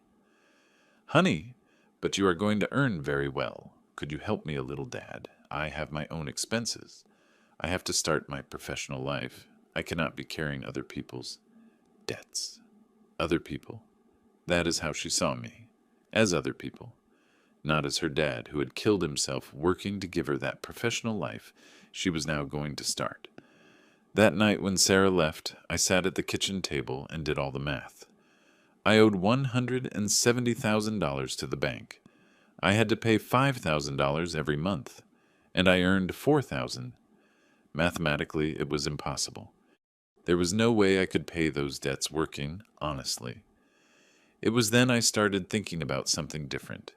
Honey, but you are going to earn very well. Could you help me a little, Dad? I have my own expenses. I have to start my professional life. I cannot be carrying other people's debts. Other people. That is how she saw me. As other people. Not as her dad, who had killed himself working to give her that professional life she was now going to start. That night when Sarah left, I sat at the kitchen table and did all the math. I owed $170,000 to the bank. I had to pay $5,000 every month, and I earned $4,000. Mathematically, it was impossible. There was no way I could pay those debts working, honestly. It was then I started thinking about something different,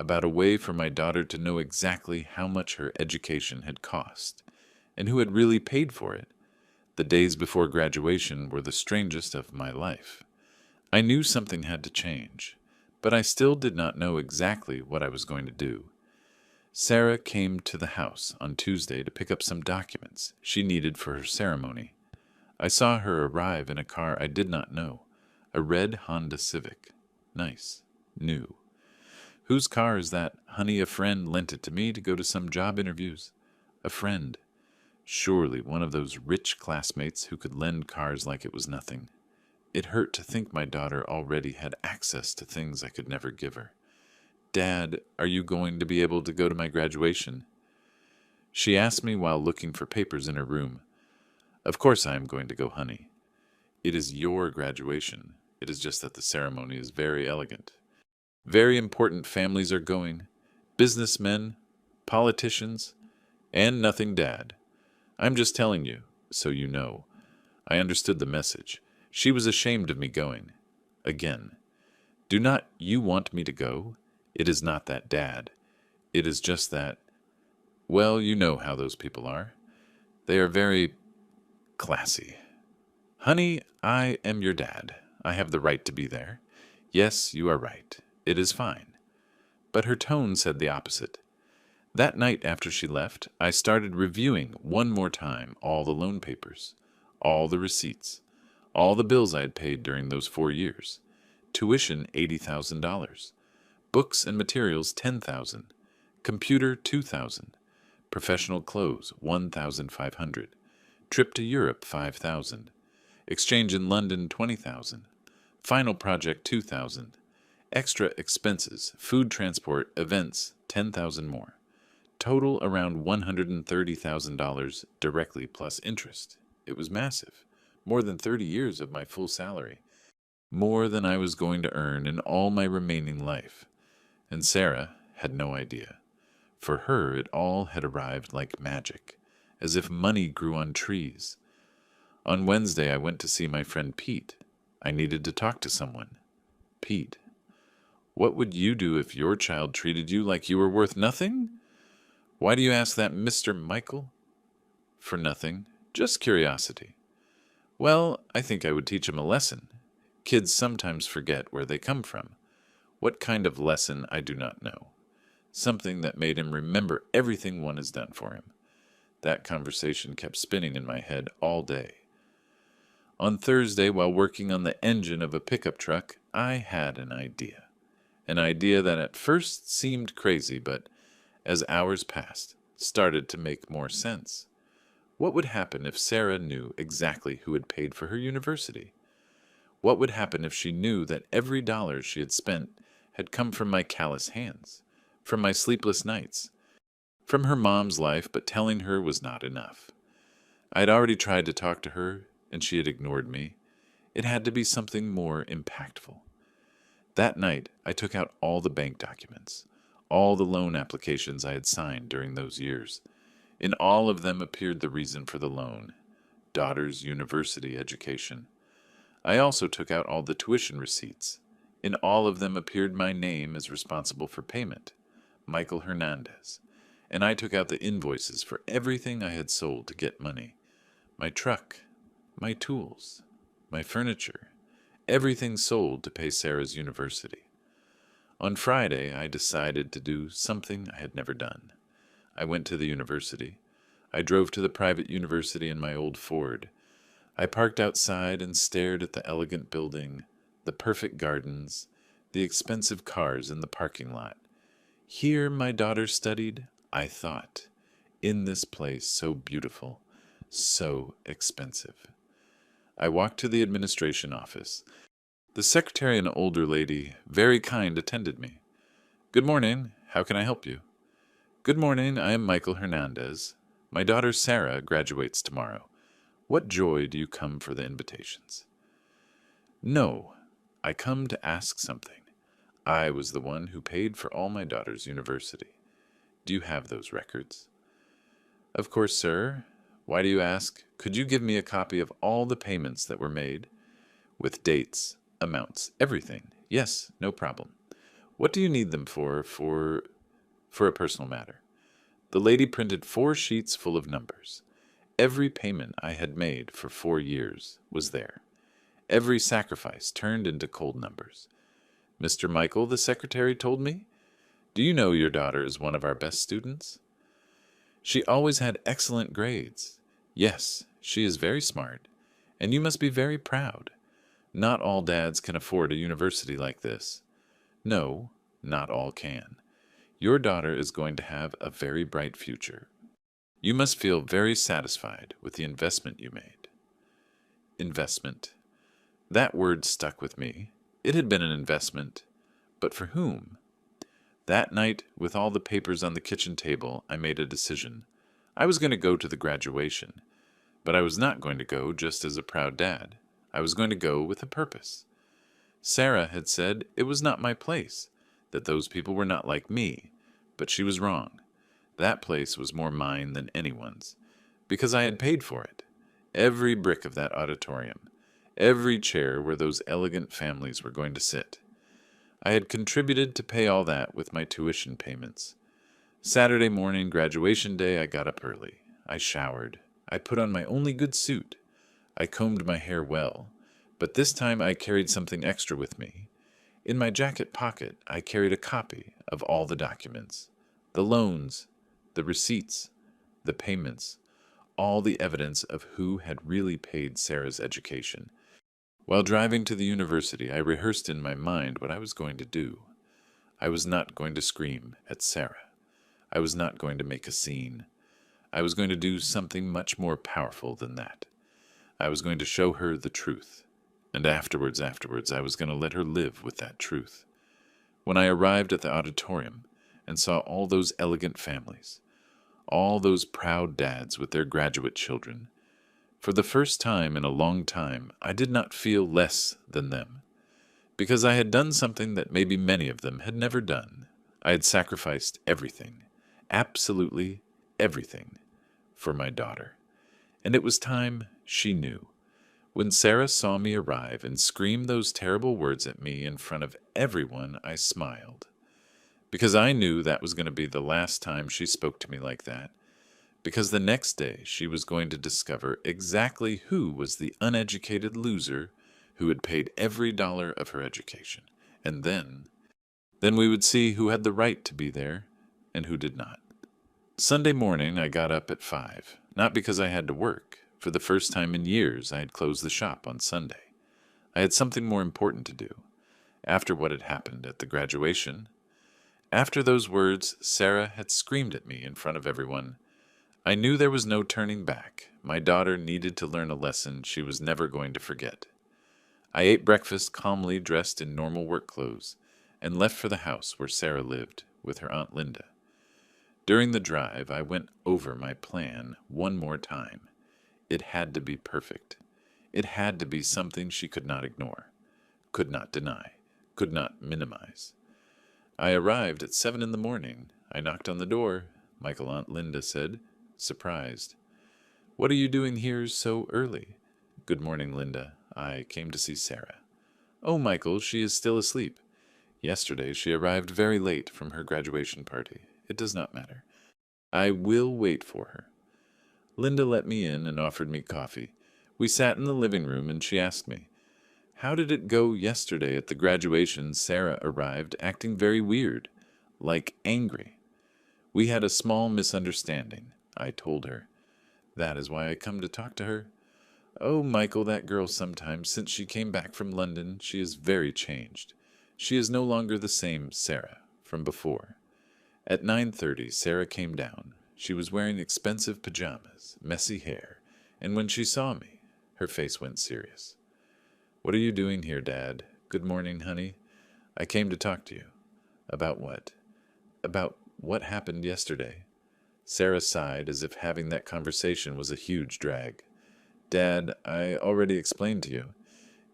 about a way for my daughter to know exactly how much her education had cost, and who had really paid for it. The days before graduation were the strangest of my life. I knew something had to change, but I still did not know exactly what I was going to do. Sarah came to the house on Tuesday to pick up some documents she needed for her ceremony. I saw her arrive in a car I did not know, a red Honda Civic. Nice. New. Whose car is that? Honey, a friend lent it to me to go to some job interviews. A friend. Surely one of those rich classmates who could lend cars like it was nothing. It hurt to think my daughter already had access to things I could never give her. Dad, are you going to be able to go to my graduation? She asked me while looking for papers in her room. Of course I am going to go, honey. It is your graduation. It is just that the ceremony is very elegant. Very important families are going. Businessmen, politicians, and nothing, Dad. I'm just telling you, so you know. I understood the message. She was ashamed of me going. Again. Do not you want me to go? It is not that, Dad. It is just that, well, you know how those people are. They are very classy. Honey, I am your dad. I have the right to be there. Yes, you are right. It is fine. But her tone said the opposite. That night after she left, I started reviewing one more time all the loan papers, all the receipts, all the bills I had paid during those 4 years. Tuition, $80,000. Books and materials, $10,000. Computer, $2,000. Professional clothes, $1,500. Trip to Europe, $5,000. Exchange in London, $20,000. Final project, $2,000. Extra expenses, food transport, events, $10,000 more. Total around $130,000 directly plus interest. It was massive. More than 30 years of my full salary. More than I was going to earn in all my remaining life. And Sarah had no idea. For her, it all had arrived like magic, as if money grew on trees. On Wednesday, I went to see my friend Pete. I needed to talk to someone. Pete. What would you do if your child treated you like you were worth nothing? Why do you ask that, Mr. Michael? For nothing. Just curiosity. Well, I think I would teach him a lesson. Kids sometimes forget where they come from. What kind of lesson, I do not know. Something that made him remember everything one has done for him. That conversation kept spinning in my head all day. On Thursday, while working on the engine of a pickup truck, I had an idea. An idea that at first seemed crazy, but as hours passed, started to make more sense. What would happen if Sarah knew exactly who had paid for her university? What would happen if she knew that every dollar she had spent had come from my callous hands, from my sleepless nights, from her mom's life, but telling her was not enough? I had already tried to talk to her, and she had ignored me. It had to be something more impactful. That night, I took out all the bank documents, all the loan applications I had signed during those years. In all of them appeared the reason for the loan, daughter's university education. I also took out all the tuition receipts. In all of them appeared my name as responsible for payment, Michael Hernandez. And I took out the invoices for everything I had sold to get money. My truck, my tools, my furniture, everything sold to pay Sarah's university. On Friday, I decided to do something I had never done. I went to the university. I drove to the private university in my old Ford. I parked outside and stared at the elegant building, the perfect gardens, the expensive cars in the parking lot. Here my daughter studied, I thought, in this place so beautiful, so expensive. I walked to the administration office. The secretary, an older lady, very kind, attended me. Good morning. How can I help you? Good morning. I am Michael Hernandez. My daughter Sarah graduates tomorrow. What joy do you come for the invitations? No, I come to ask something. I was the one who paid for all my daughter's university. Do you have those records? Of course, sir. Why do you ask? Could you give me a copy of all the payments that were made? With dates, amounts, everything. Yes, no problem. What do you need them for a personal matter? The lady printed 4 sheets full of numbers. Every payment I had made for 4 years was there. Every sacrifice turned into cold numbers. Mr. Michael, the secretary told me, do you know your daughter is one of our best students? She always had excellent grades. Yes, she is very smart, and you must be very proud. Not all dads can afford a university like this. No, not all can. Your daughter is going to have a very bright future. You must feel very satisfied with the investment you made. Investment. That word stuck with me. It had been an investment, but for whom? That night, with all the papers on the kitchen table, I made a decision. I was going to go to the graduation, but I was not going to go just as a proud dad. I was going to go with a purpose. Sarah had said it was not my place, that those people were not like me, but she was wrong. That place was more mine than anyone's, because I had paid for it. Every brick of that auditorium, every chair where those elegant families were going to sit. I had contributed to pay all that with my tuition payments. Saturday morning, graduation day, I got up early. I showered. I put on my only good suit. I combed my hair well, but this time I carried something extra with me. In my jacket pocket, I carried a copy of all the documents, the loans, the receipts, the payments, all the evidence of who had really paid Sarah's education. While driving to the university, I rehearsed in my mind what I was going to do. I was not going to scream at Sarah. I was not going to make a scene. I was going to do something much more powerful than that. I was going to show her the truth, and afterwards, I was going to let her live with that truth. When I arrived at the auditorium and saw all those elegant families, all those proud dads with their graduate children, for the first time in a long time, I did not feel less than them, because I had done something that maybe many of them had never done. I had sacrificed everything, absolutely everything, for my daughter. And it was time she knew. When Sarah saw me arrive and scream those terrible words at me in front of everyone, I smiled, because I knew that was going to be the last time she spoke to me like that, because the next day she was going to discover exactly who was the uneducated loser who had paid every dollar of her education. And then we would see who had the right to be there and who did not. Sunday morning I got up at 5, not because I had to work. For the first time in years I had closed the shop on Sunday. I had something more important to do. After what had happened at the graduation, after those words Sarah had screamed at me in front of everyone, I knew there was no turning back. My daughter needed to learn a lesson she was never going to forget. I ate breakfast calmly dressed in normal work clothes and left for the house where Sarah lived with her Aunt Linda. During the drive, I went over my plan one more time. It had to be perfect. It had to be something she could not ignore, could not deny, could not minimize. I arrived at 7 in the morning. I knocked on the door. Michael, Aunt Linda said, surprised. What are you doing here so early? Good morning, Linda. I came to see Sarah. Oh, Michael, she is still asleep. Yesterday she arrived very late from her graduation party. It does not matter. I will wait for her. Linda let me in and offered me coffee. We sat in the living room and she asked me, how did it go yesterday at the graduation? Sarah arrived acting very weird, like angry. We had a small misunderstanding, I told her. That is why I come to talk to her. Oh, Michael, that girl sometimes, since she came back from London, she is very changed. She is no longer the same Sarah from before. At 9:30, Sarah came down. She was wearing expensive pajamas, messy hair, and when she saw me, her face went serious. What are you doing here, Dad? Good morning, honey. I came to talk to you. About what? About what happened yesterday. Sarah sighed as if having that conversation was a huge drag. Dad, I already explained to you.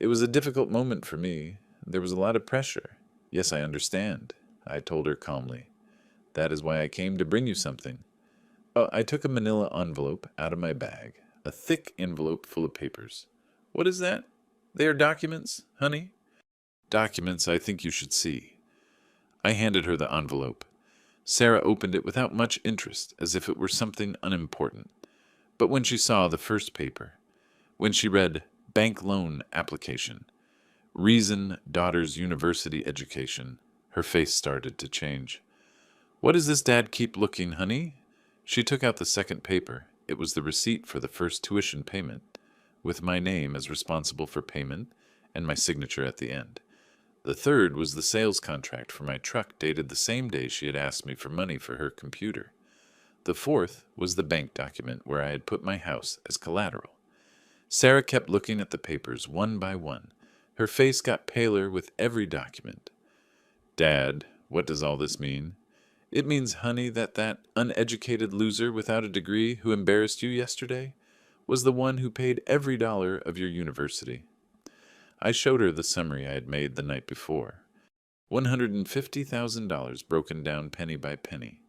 It was a difficult moment for me. There was a lot of pressure. Yes, I understand, I told her calmly. That is why I came to bring you something. I took a manila envelope out of my bag, a thick envelope full of papers. What is that? They are documents, honey? Documents I think you should see. I handed her the envelope. Sarah opened it without much interest, as if it were something unimportant. But when she saw the first paper, when she read bank loan application, reason daughter's university education, her face started to change. What does this dad keep looking, honey? She took out the second paper. It was the receipt for the first tuition payment, with my name as responsible for payment and my signature at the end. The third was the sales contract for my truck dated the same day she had asked me for money for her computer. The fourth was the bank document where I had put my house as collateral. Sarah kept looking at the papers one by one. Her face got paler with every document. Dad, what does all this mean? It means, honey, that uneducated loser without a degree who embarrassed you yesterday was the one who paid every dollar of your university. I showed her the summary I had made the night before. $150,000 broken down penny by penny.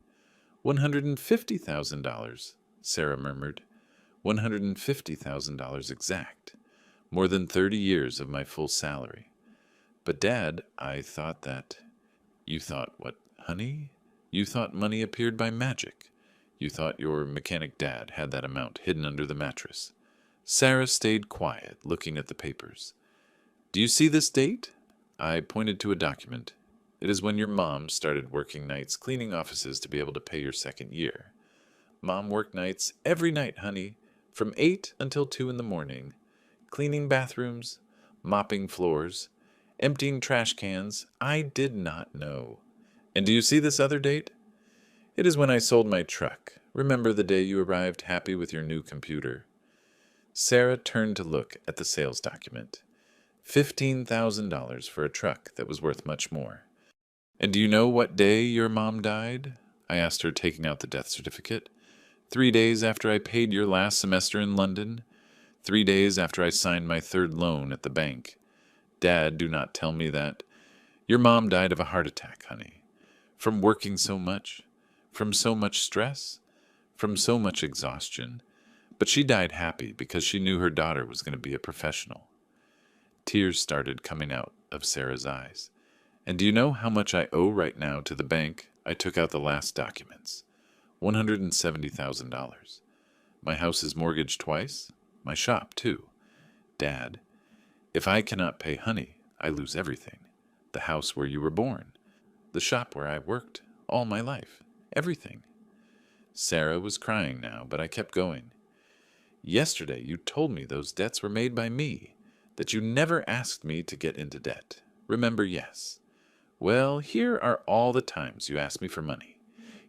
$150,000, Sarah murmured. $150,000 exact. More than 30 years of my full salary. But, Dad, I thought that... You thought what, honey? You thought money appeared by magic. You thought your mechanic dad had that amount hidden under the mattress. Sarah stayed quiet, looking at the papers. Do you see this date? I pointed to a document. It is when your mom started working nights cleaning offices to be able to pay your second year. Mom worked nights every night, honey, from 8 until 2 in the morning, cleaning bathrooms, mopping floors, emptying trash cans. I did not know. And do you see this other date? It is when I sold my truck. Remember the day you arrived happy with your new computer? Sarah turned to look at the sales document. $15,000 for a truck that was worth much more. And do you know what day your mom died? I asked her, taking out the death certificate. 3 days after I paid your last semester in London. 3 days after I signed my third loan at the bank. Dad, do not tell me that. Your mom died of a heart attack, honey. From working so much. From so much stress. From so much exhaustion. But she died happy because she knew her daughter was going to be a professional. Tears started coming out of Sarah's eyes. And do you know how much I owe right now to the bank? I took out the last documents. $170,000. My house is mortgaged twice. My shop, too. Dad, if I cannot pay honey, I lose everything. The house where you were born. The shop where I worked all my life. Everything. Sarah was crying now, but I kept going. Yesterday you told me those debts were made by me. That you never asked me to get into debt. Remember, yes. Well, here are all the times you asked me for money.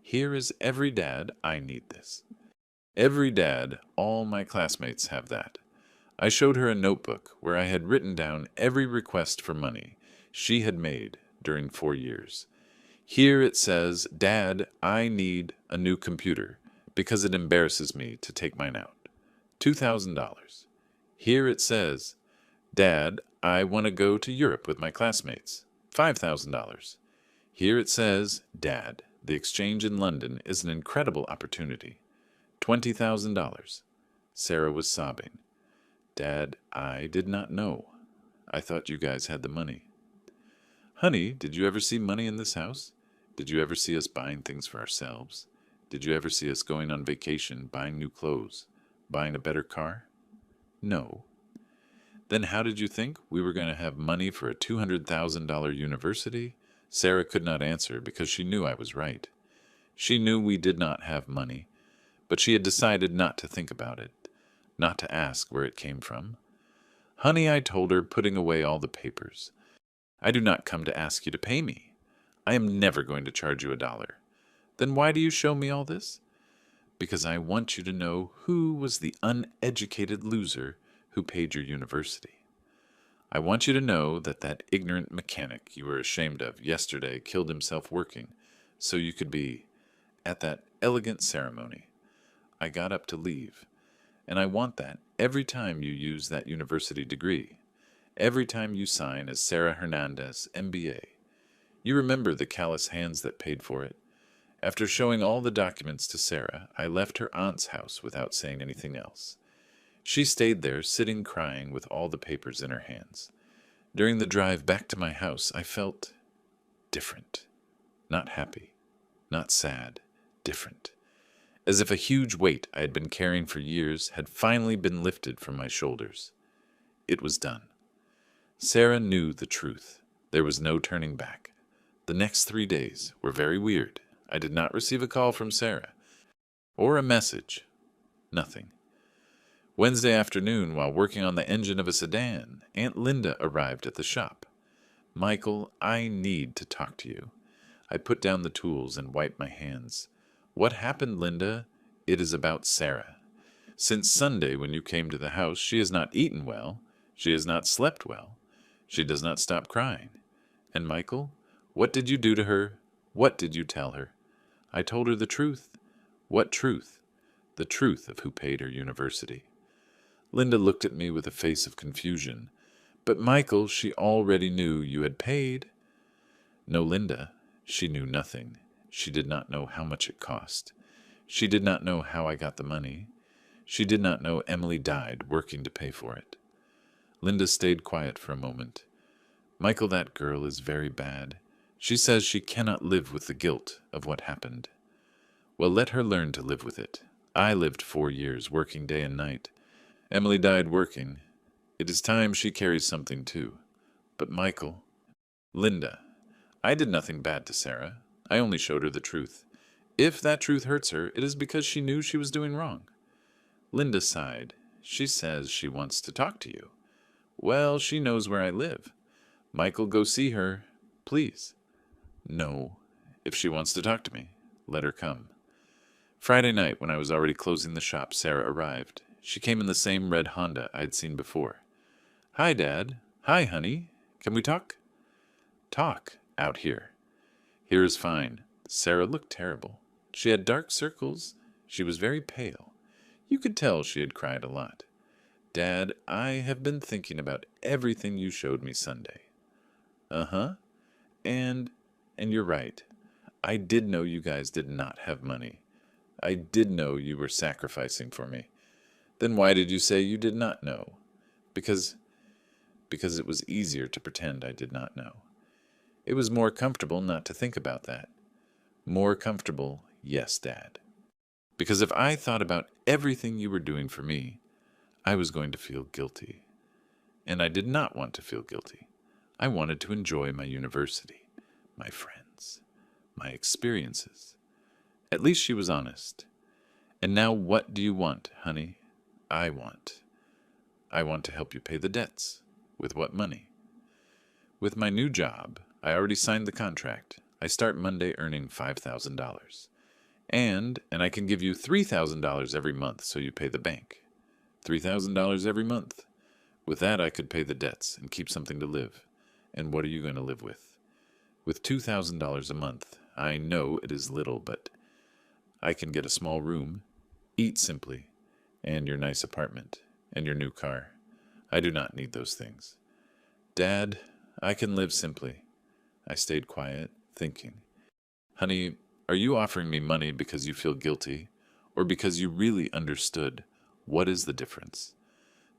Here is every dad, I need this. Every dad, all my classmates have that. I showed her a notebook where I had written down every request for money she had made during 4 years. Here it says, Dad, I need a new computer because it embarrasses me to take mine out. $2,000. Here it says, Dad, I want to go to Europe with my classmates. $5,000. Here it says, Dad, the exchange in London is an incredible opportunity. $20,000. Sarah was sobbing. Dad, I did not know. I thought you guys had the money. Honey, did you ever see money in this house? Did you ever see us buying things for ourselves? Did you ever see us going on vacation, buying new clothes, buying a better car? No. Then how did you think we were going to have money for a $200,000 university? Sarah could not answer because she knew I was right. She knew we did not have money, but she had decided not to think about it, not to ask where it came from. Honey, I told her, putting away all the papers, I do not come to ask you to pay me. I am never going to charge you $1. Then why do you show me all this? Because I want you to know who was the uneducated loser who paid your university. I want you to know that ignorant mechanic you were ashamed of yesterday killed himself working so you could be at that elegant ceremony. I got up to leave, and I want that every time you use that university degree, every time you sign as Sarah Hernandez, MBA. You remember the callous hands that paid for it, After showing all the documents to Sarah, I left her aunt's house without saying anything else. She stayed there, sitting crying with all the papers in her hands. During the drive back to my house, I felt different. Not happy, not sad, different. As if a huge weight I had been carrying for years had finally been lifted from my shoulders. It was done. Sarah knew the truth. There was no turning back. The next 3 days were very weird. I did not receive a call from Sarah, or a message. Nothing. Wednesday afternoon, while working on the engine of a sedan, Aunt Linda arrived at the shop. "Michael, I need to talk to you." I put down the tools and wiped my hands. "What happened, Linda?" "It is about Sarah. Since Sunday, when you came to the house, she has not eaten well. She has not slept well. She does not stop crying. And Michael, what did you do to her? What did you tell her?" "I told her the truth." "What truth?" "The truth of who paid her university." Linda looked at me with a face of confusion. "But Michael, she already knew you had paid." "No, Linda, she knew nothing. She did not know how much it cost. She did not know how I got the money. She did not know Emily died working to pay for it." Linda stayed quiet for a moment. "Michael, that girl is very bad. She says she cannot live with the guilt of what happened." "Well, let her learn to live with it. I lived 4 years, working day and night. Emily died working. It is time she carries something too. But Michael—" "Linda, I did nothing bad to Sarah. I only showed her the truth. If that truth hurts her, it is because she knew she was doing wrong." Linda sighed. "She says she wants to talk to you." "Well, she knows where I live. Michael, go see her, please." "No. If she wants to talk to me, let her come." Friday night, when I was already closing the shop, Sarah arrived. She came in the same red Honda I'd seen before. "Hi, Dad. Hi, honey. Can we talk?" "Talk? Out here." "Here is fine." Sarah looked terrible. She had dark circles. She was very pale. You could tell she had cried a lot. "Dad, I have been thinking about everything you showed me Sunday." "Uh-huh. And you're right. I did know you guys did not have money. I did know you were sacrificing for me. Then why did you say you did not know?" Because it was easier to pretend I did not know. It was more comfortable not to think about that." "More comfortable, yes, Dad. Because if I thought about everything you were doing for me, I was going to feel guilty. And I did not want to feel guilty. I wanted to enjoy my university, my friends, my experiences." At least she was honest. "And now what do you want, honey?" I want to help you pay the debts." "With what money?" "With my new job. I already signed the contract. I start Monday earning $5,000. And I can give you $3,000 every month so you pay the bank." $3,000 every month. With that I could pay the debts and keep something to live. And what are you going to live with?" "With $2,000 a month. I know it is little, but I can get a small room, eat simply, and your nice apartment, and your new car. I do not need those things." "Dad, I can live simply." I stayed quiet, thinking. "Honey, are you offering me money because you feel guilty, or because you really understood what is the difference?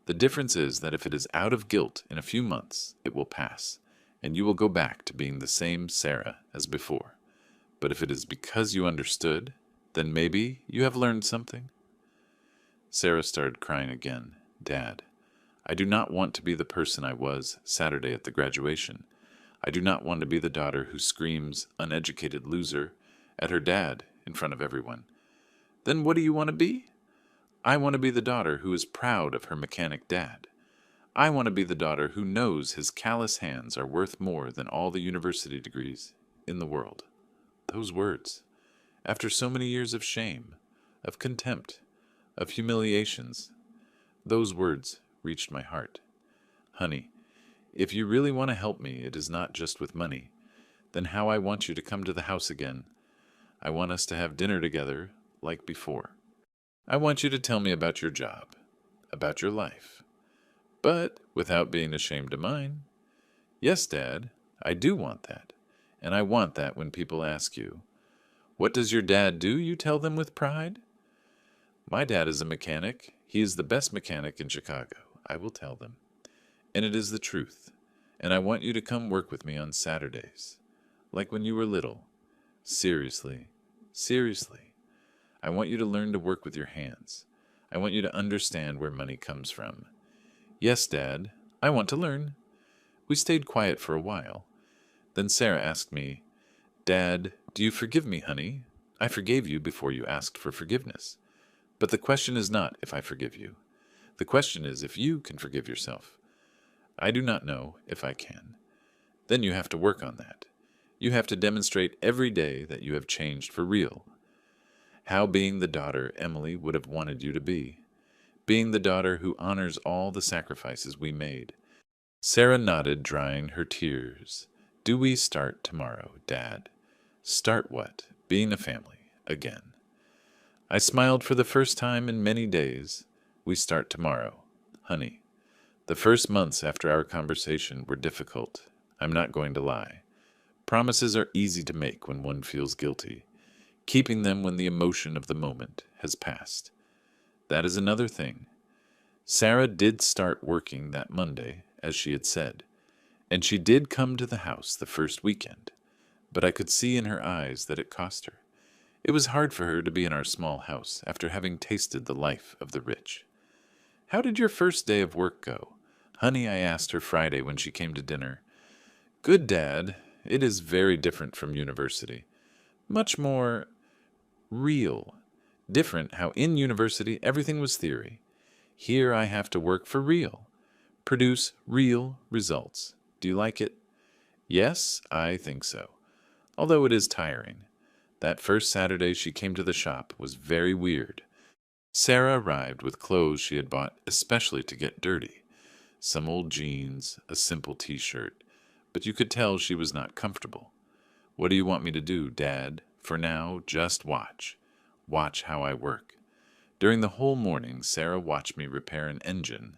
The difference is that if it is out of guilt in a few months, it will pass, and you will go back to being the same Sarah as before. But if it is because you understood, then maybe you have learned something." Sarah started crying again. "Dad, I do not want to be the person I was Saturday at the graduation. I do not want to be the daughter who screams, 'Uneducated loser,' at her dad in front of everyone." "Then what do you want to be?" "I want to be the daughter who is proud of her mechanic dad. I want to be the daughter who knows his callous hands are worth more than all the university degrees in the world." Those words, after so many years of shame, of contempt, of humiliations, those words reached my heart. "Honey, if you really want to help me, it is not just with money. Then how I want you to come to the house again. I want us to have dinner together like before. I want you to tell me about your job, about your life, but without being ashamed of mine." "Yes, Dad, I do want that. And I want that when people ask you, What does your dad do, you tell them with pride? My dad is a mechanic. He is the best mechanic in Chicago, I will tell them. And it is the truth. And I want you to come work with me on Saturdays. Like when you were little. Seriously. Seriously. I want you to learn to work with your hands. I want you to understand where money comes from. Yes, Dad, I want to learn. We stayed quiet for a while. Then Sarah asked me, Dad, do you forgive me, honey? I forgave you before you asked for forgiveness. But the question is not if I forgive you. The question is if you can forgive yourself. I do not know if I can. Then you have to work on that. You have to demonstrate every day that you have changed for real. How being the daughter Emily would have wanted you to be. Being the daughter who honors all the sacrifices we made. Sarah nodded, drying her tears. Do we start tomorrow, Dad? Start what? Being a family, again. I smiled for the first time in many days. We start tomorrow, honey. The first months after our conversation were difficult. I'm not going to lie. Promises are easy to make when one feels guilty, keeping them when the emotion of the moment has passed. That is another thing. Sarah did start working that Monday, as she had said, and she did come to the house the first weekend, but I could see in her eyes that it cost her. It was hard for her to be in our small house after having tasted the life of the rich. How did your first day of work go? Honey, I asked her Friday when she came to dinner. Good, Dad. It is very different from university. Much more real. Different how in university everything was theory. Here I have to work for real. Produce real results. Do you like it? Yes, I think so. Although it is tiring. That first Saturday she came to the shop was very weird. Sarah arrived with clothes she had bought especially to get dirty. Some old jeans, a simple t-shirt, but you could tell she was not comfortable. What do you want me to do, Dad? For now, just watch. Watch how I work. During the whole morning, Sarah watched me repair an engine.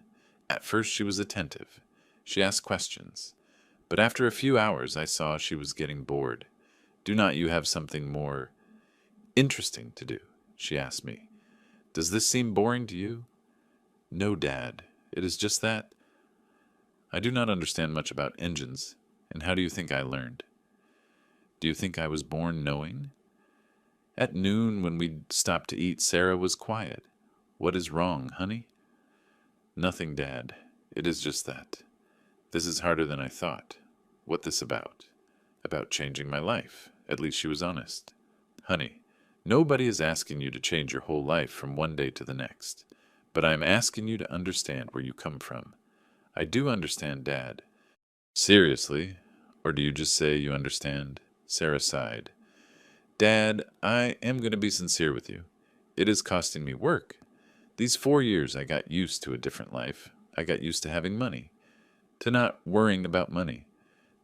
At first she was attentive. She asked questions. But after a few hours I saw she was getting bored. Do not you have something more interesting to do? She asked me. Does this seem boring to you? No, Dad. It is just that. I do not understand much about engines, and how do you think I learned? Do you think I was born knowing? At noon, when we stopped to eat, Sarah was quiet. What is wrong, honey? Nothing, Dad. It is just that. This is harder than I thought. What this about? About changing my life. At least she was honest. Honey, nobody is asking you to change your whole life from one day to the next. But I am asking you to understand where you come from. I do understand, Dad. Seriously? Or do you just say you understand? Sarah sighed. Dad, I am going to be sincere with you. It is costing me work. These 4 years I got used to a different life. I got used to having money. To not worrying about money.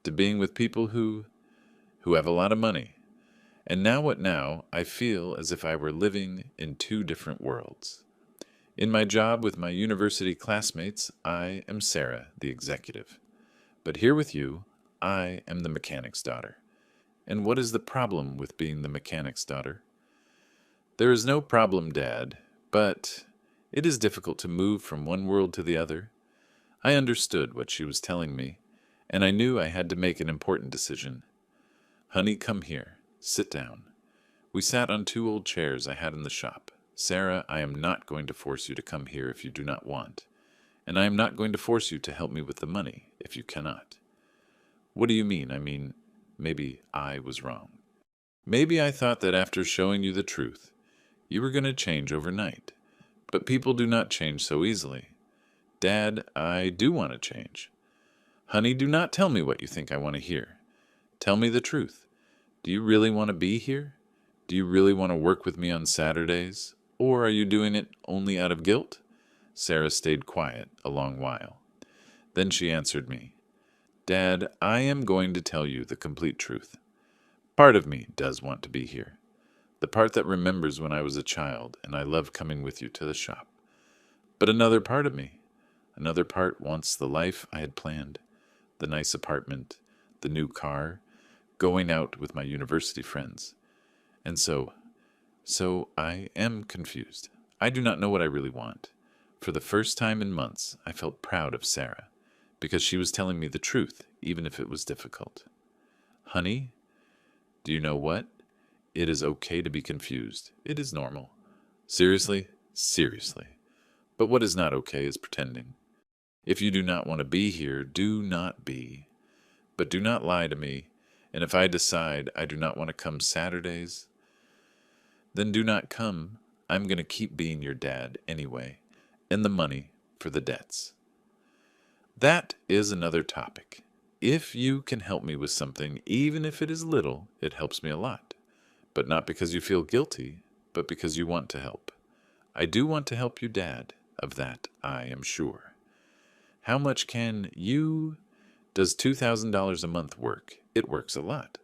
To being with people who have a lot of money. And now what now? I feel as if I were living in two different worlds. In my job with my university classmates, I am Sarah, the executive. But here with you, I am the mechanic's daughter. And what is the problem with being the mechanic's daughter? There is no problem, Dad, but it is difficult to move from one world to the other. I understood what she was telling me, and I knew I had to make an important decision. Honey, come here. Sit down. We sat on 2 old chairs I had in the shop. Sarah, I am not going to force you to come here if you do not want, and I am not going to force you to help me with the money if you cannot. What do you mean? I mean, maybe I was wrong. Maybe I thought that after showing you the truth, you were going to change overnight. But people do not change so easily. Dad, I do want to change. Honey, do not tell me what you think I want to hear. Tell me the truth. Do you really want to be here? Do you really want to work with me on Saturdays? Or are you doing it only out of guilt? Sarah stayed quiet a long while. Then she answered me. Dad, I am going to tell you the complete truth. Part of me does want to be here. The part that remembers when I was a child and I loved coming with you to the shop. But another part of me, another part wants the life I had planned, the nice apartment, the new car, going out with my university friends. And so I am confused. I do not know what I really want. For the first time in months, I felt proud of Sarah, because she was telling me the truth, even if it was difficult. Honey, do you know what? It is okay to be confused. It is normal. Seriously? Seriously. But what is not okay is pretending. If you do not want to be here, do not be. But do not lie to me, and if I decide I do not want to come Saturdays, then do not come. I'm going to keep being your dad anyway, and the money for the debts. That is another topic. If you can help me with something, even if it is little, it helps me a lot. But not because you feel guilty, but because you want to help. I do want to help you, Dad. Of that I am sure. How much can you... Does $2,000 a month work? It works a lot.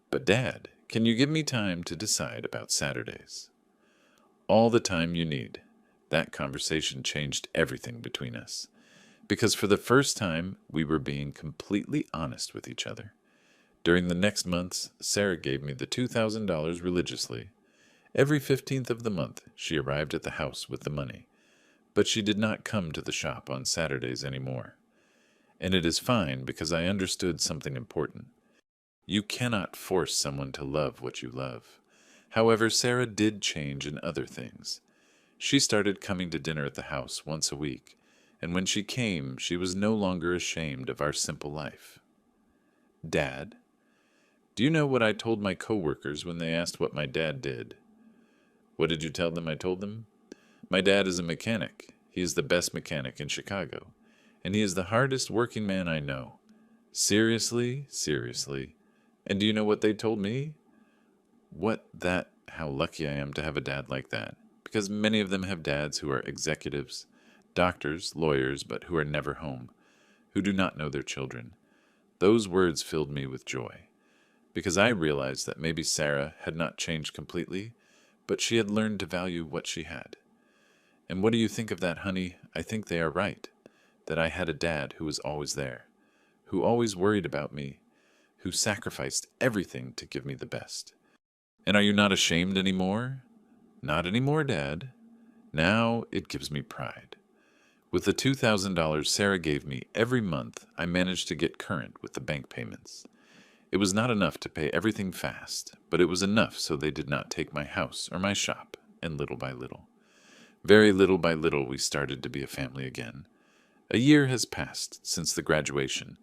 But Dad, can you give me time to decide about Saturdays? All the time you need. That conversation changed everything between us. Because for the first time, we were being completely honest with each other. During the next months, Sarah gave me the $2,000 religiously. Every 15th of the month, she arrived at the house with the money. But she did not come to the shop on Saturdays anymore. And it is fine because I understood something important. You cannot force someone to love what you love. However, Sarah did change in other things. She started coming to dinner at the house once a week, and when she came, she was no longer ashamed of our simple life. Dad, do you know what I told my coworkers when they asked what my dad did? What did you tell them I told them? My dad is a mechanic. He is the best mechanic in Chicago, and he is the hardest working man I know. Seriously, seriously. And do you know what they told me? How lucky I am to have a dad like that. Because many of them have dads who are executives, doctors, lawyers, but who are never home, who do not know their children. Those words filled me with joy, because I realized that maybe Sarah had not changed completely, but she had learned to value what she had. And what do you think of that, honey? I think they are right, that I had a dad who was always there, who always worried about me, who sacrificed everything to give me the best. And are you not ashamed anymore? Not anymore, Dad. Now it gives me pride. With the $2,000 Sarah gave me every month, I managed to get current with the bank payments. It was not enough to pay everything fast, but it was enough so they did not take my house or my shop, and little by little. Very little by little we started to be a family again. A year has passed since the graduation.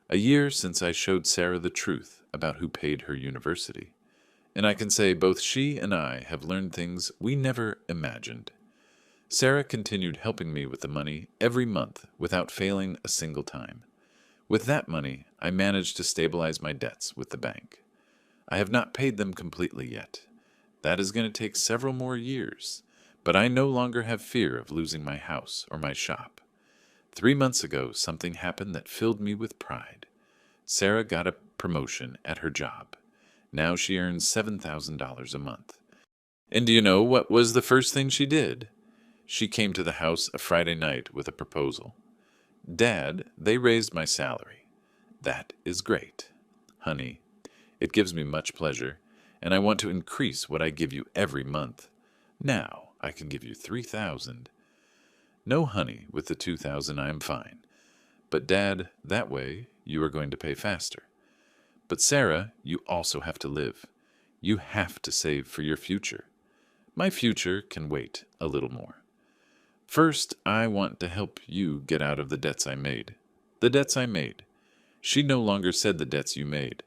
A year since I showed Sarah the truth about who paid her university. And I can say both she and I have learned things we never imagined. Sarah continued helping me with the money every month without failing a single time. With that money, I managed to stabilize my debts with the bank. I have not paid them completely yet. That is going to take several more years, but I no longer have fear of losing my house or my shop. 3 months ago, something happened that filled me with pride. Sarah got a promotion at her job. Now she earns $7,000 a month. And do you know what was the first thing she did? She came to the house a Friday night with a proposal. Dad, they raised my salary. That is great. Honey, it gives me much pleasure, and I want to increase what I give you every month. Now I can give you $3,000. No, honey, with the $2,000 I am fine. But Dad, that way you are going to pay faster. But Sarah, you also have to live. You have to save for your future. My future can wait a little more. First, I want to help you get out of the debts I made. The debts I made. She no longer said the debts you made.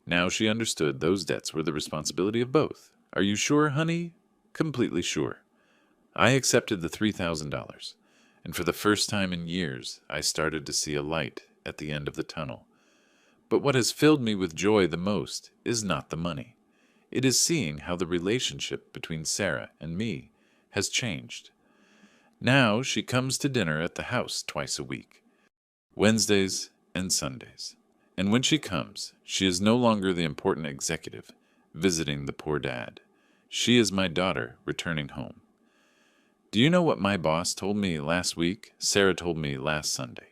Now she understood those debts were the responsibility of both. Are you sure, honey? Completely sure. I accepted the $3,000, and for the first time in years, I started to see a light at the end of the tunnel. But what has filled me with joy the most is not the money. It is seeing how the relationship between Sarah and me has changed. Now she comes to dinner at the house twice a week, Wednesdays and Sundays. And when she comes, she is no longer the important executive visiting the poor dad. She is my daughter returning home. Do you know what my boss told me last week? Sarah told me last Sunday.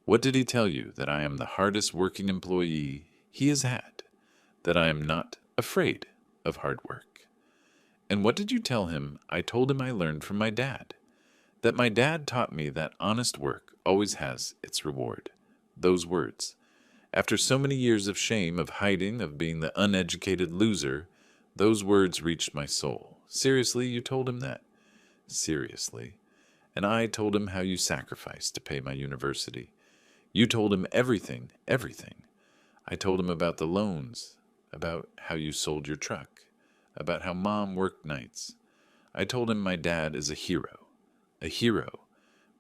What did he tell you? That I am the hardest working employee he has had, that I am not afraid of hard work. And what did you tell him? I told him I learned from my dad. That my dad taught me that honest work always has its reward. Those words. After so many years of shame, of hiding, of being the uneducated loser, those words reached my soul. Seriously, you told him that? Seriously. And I told him how you sacrificed to pay my university. You told him everything, everything. I told him about the loans, about how you sold your truck, about how Mom worked nights. I told him my dad is a hero. A hero.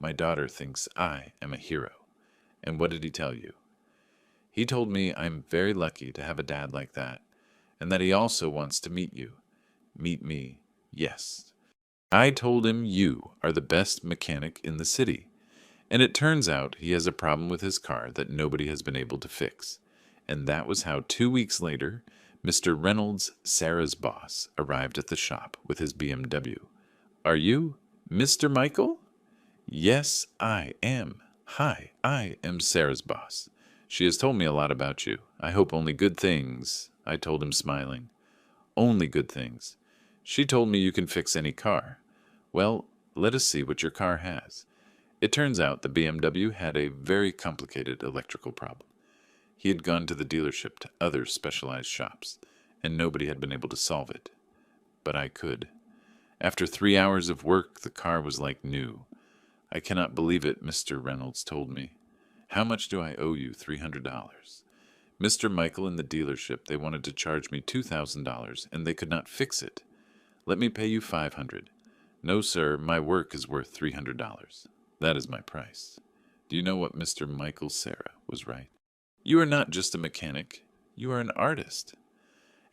My daughter thinks I am a hero. And what did he tell you? He told me I'm very lucky to have a dad like that, and that he also wants to meet you. Meet me, yes. I told him you are the best mechanic in the city, and it turns out he has a problem with his car that nobody has been able to fix. And that was how 2 weeks later, Mr. Reynolds, Sarah's boss, arrived at the shop with his BMW. Are you Mr. Michael? Yes, I am. Hi, I am Sarah's boss. She has told me a lot about you. I hope only good things, I told him, smiling. Only good things. She told me you can fix any car. Well, let us see what your car has. It turns out the BMW had a very complicated electrical problem. He had gone to the dealership to other specialized shops, and nobody had been able to solve it. But I could. After 3 hours of work, the car was like new. I cannot believe it, Mr. Reynolds told me. How much do I owe you? $300. Mr. Michael in the dealership, they wanted to charge me $2,000, and they could not fix it. Let me pay you $500. No, sir, my work is worth $300. That is my price. Do you know what Mr. Michael Sarah was right? You are not just a mechanic. You are an artist.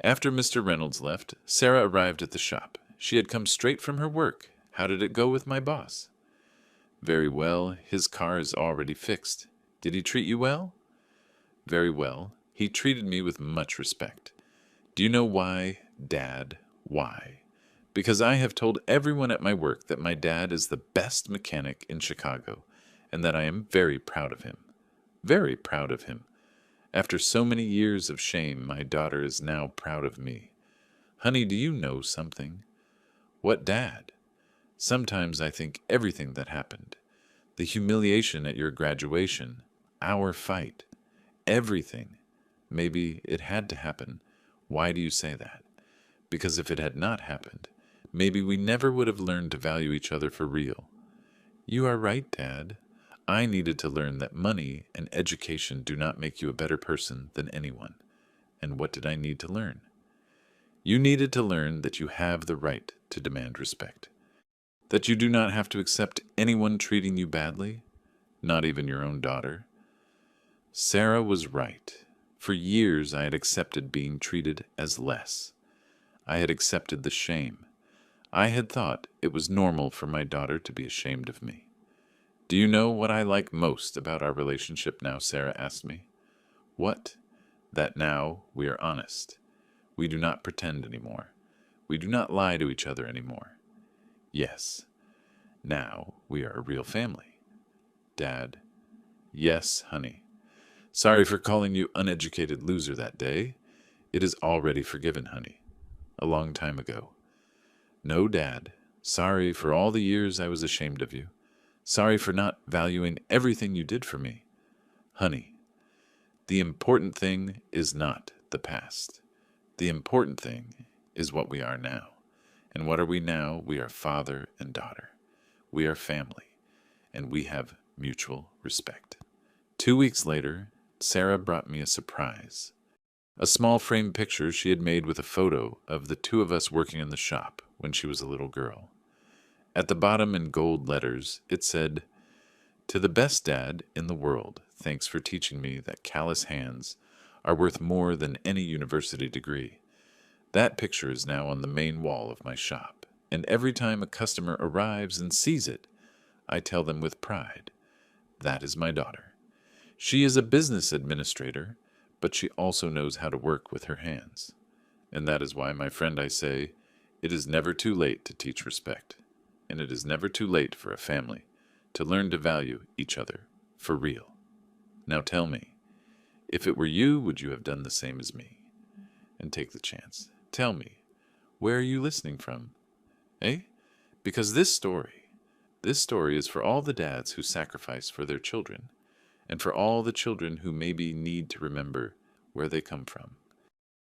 After Mr. Reynolds left, Sarah arrived at the shop. She had come straight from her work. How did it go with my boss? Very well. His car is already fixed. Did he treat you well? Very well. He treated me with much respect. Do you know why, Dad? Why? Because I have told everyone at my work that my dad is the best mechanic in Chicago, and that I am very proud of him. Very proud of him. After so many years of shame, my daughter is now proud of me. Honey, do you know something? What, Dad? Sometimes I think everything that happened, the humiliation at your graduation, our fight, everything, maybe it had to happen. Why do you say that? Because if it had not happened, maybe we never would have learned to value each other for real. You are right, Dad. I needed to learn that money and education do not make you a better person than anyone. And what did I need to learn? You needed to learn that you have the right to demand respect. That you do not have to accept anyone treating you badly, not even your own daughter. Sarah was right. For years I had accepted being treated as less. I had accepted the shame. I had thought it was normal for my daughter to be ashamed of me. Do you know what I like most about our relationship now? Sarah asked me. What? That now we are honest. We do not pretend anymore. We do not lie to each other anymore. Yes. Now we are a real family. Dad. Yes, honey. Sorry for calling you uneducated loser that day. It is already forgiven, honey. A long time ago. No, Dad. Sorry for all the years I was ashamed of you. Sorry for not valuing everything you did for me. Honey, the important thing is not the past. The important thing is what we are now. And what are we now? We are father and daughter. We are family. And we have mutual respect. 2 weeks later, Sarah brought me a surprise. A small framed picture she had made with a photo of the two of us working in the shop when she was a little girl. At the bottom in gold letters, it said, "To the best dad in the world, thanks for teaching me that callous hands are worth more than any university degree." That picture is now on the main wall of my shop, and every time a customer arrives and sees it, I tell them with pride, that is my daughter. She is a business administrator, but she also knows how to work with her hands. And that is why, my friend, I say, it is never too late to teach respect. And it is never too late for a family to learn to value each other for real. Now tell me, if it were you, would you have done the same as me? And take the chance. Tell me, Where are you listening from? Eh? Because this story is for all the dads who sacrifice for their children, and for all the children who maybe need to remember where they come from.